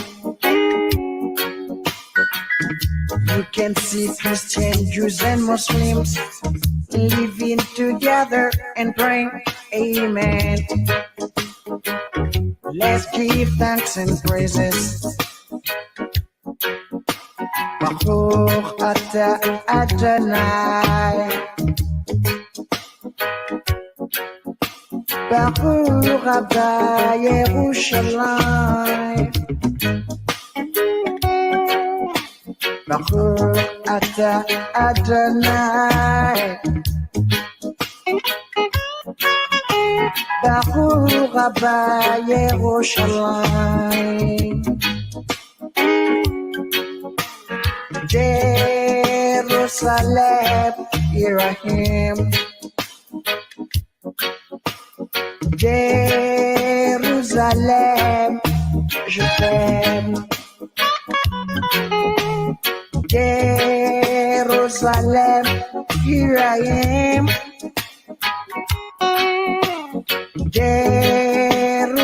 You can see Christians, Jews, and Muslims living together and praying, Amen. Let's give thanks and praises. Baruch Ata Adonai. Baruch Haba Yerushalayim, Baruch Ata Adonai, Baruch Haba Yerushalayim, Jerusalem, Yerahim, Jérusalem, je t'aime. Jérusalem, here I am. Jérusalem,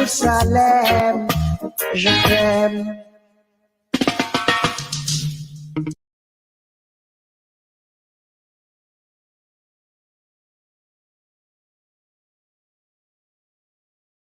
je t'aime.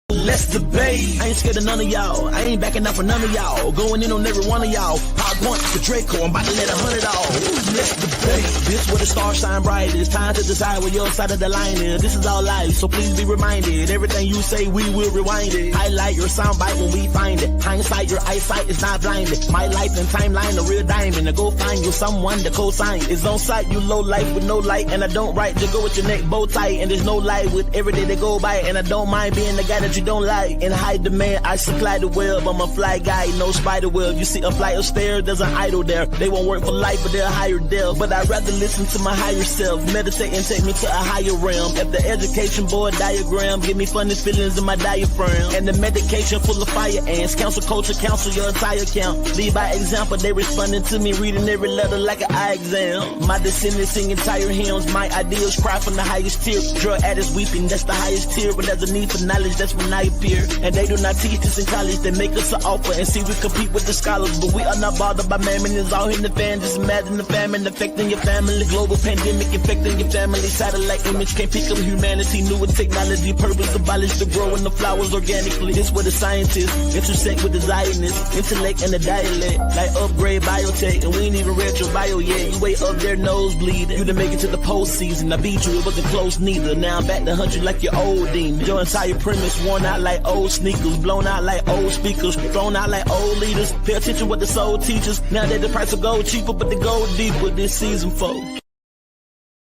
Let's debate. I ain't scared of none of y'all. I ain't backing up for none of y'all. Going in on every one of y'all. Pop one to Draco. I'm about to let 100 off. Let's debate. This where the stars shine bright. It's time to decide where your side of the line is. This is our life, so please be reminded. Everything you say, we will rewind it. Highlight your soundbite when we find it. Hindsight, your eyesight is not blinded. My life and timeline, a real diamond. Now go find you someone to co-sign. It's on site, you low life with no light. And I don't write, just go with your neck bow tight. And there's no light with every day they go by. And I don't mind being the guy that you don't like. In high demand, I supply the web. I'm a fly guy, no spider web. You see a flight of stairs, there's an idol there. They won't work for life, but they'll hire death. But I'd rather listen to my higher self. Meditate and take me to a higher realm. At the education board diagram, give me funny feelings in my diaphragm. And the medication full of fire ants. Council culture, counsel your entire camp. Lead by example, they responding to me, reading every letter like an eye exam. My descendants sing entire hymns. My ideals cry from the highest tier. Drug addicts weeping, that's the highest tier. But there's a need for knowledge, that's when I appear. And they do not teach this in college. They make us an offer and see we compete with the scholars. But we are not bothered by mammon. It's all in the fan. Just imagine the famine affecting your family. Global pandemic infecting your family. Satellite image can't pick up humanity. Newer technology, purpose abolished to grow in the flowers organically. This where the scientists intersect with the Zionists. Intellect and the dialect. Like upgrade biotech. And we ain't even read your bio yet. You way up there nose bleeding. You done make it to the postseason. I beat you, it wasn't close neither. Now I'm back to hunt you like your old demon. Your entire premise worn out like old sneakers, blown out like old speakers, thrown out like old leaders. Pay attention what the soul teaches. Now that the price of gold cheaper, but the gold deeper this season, folks.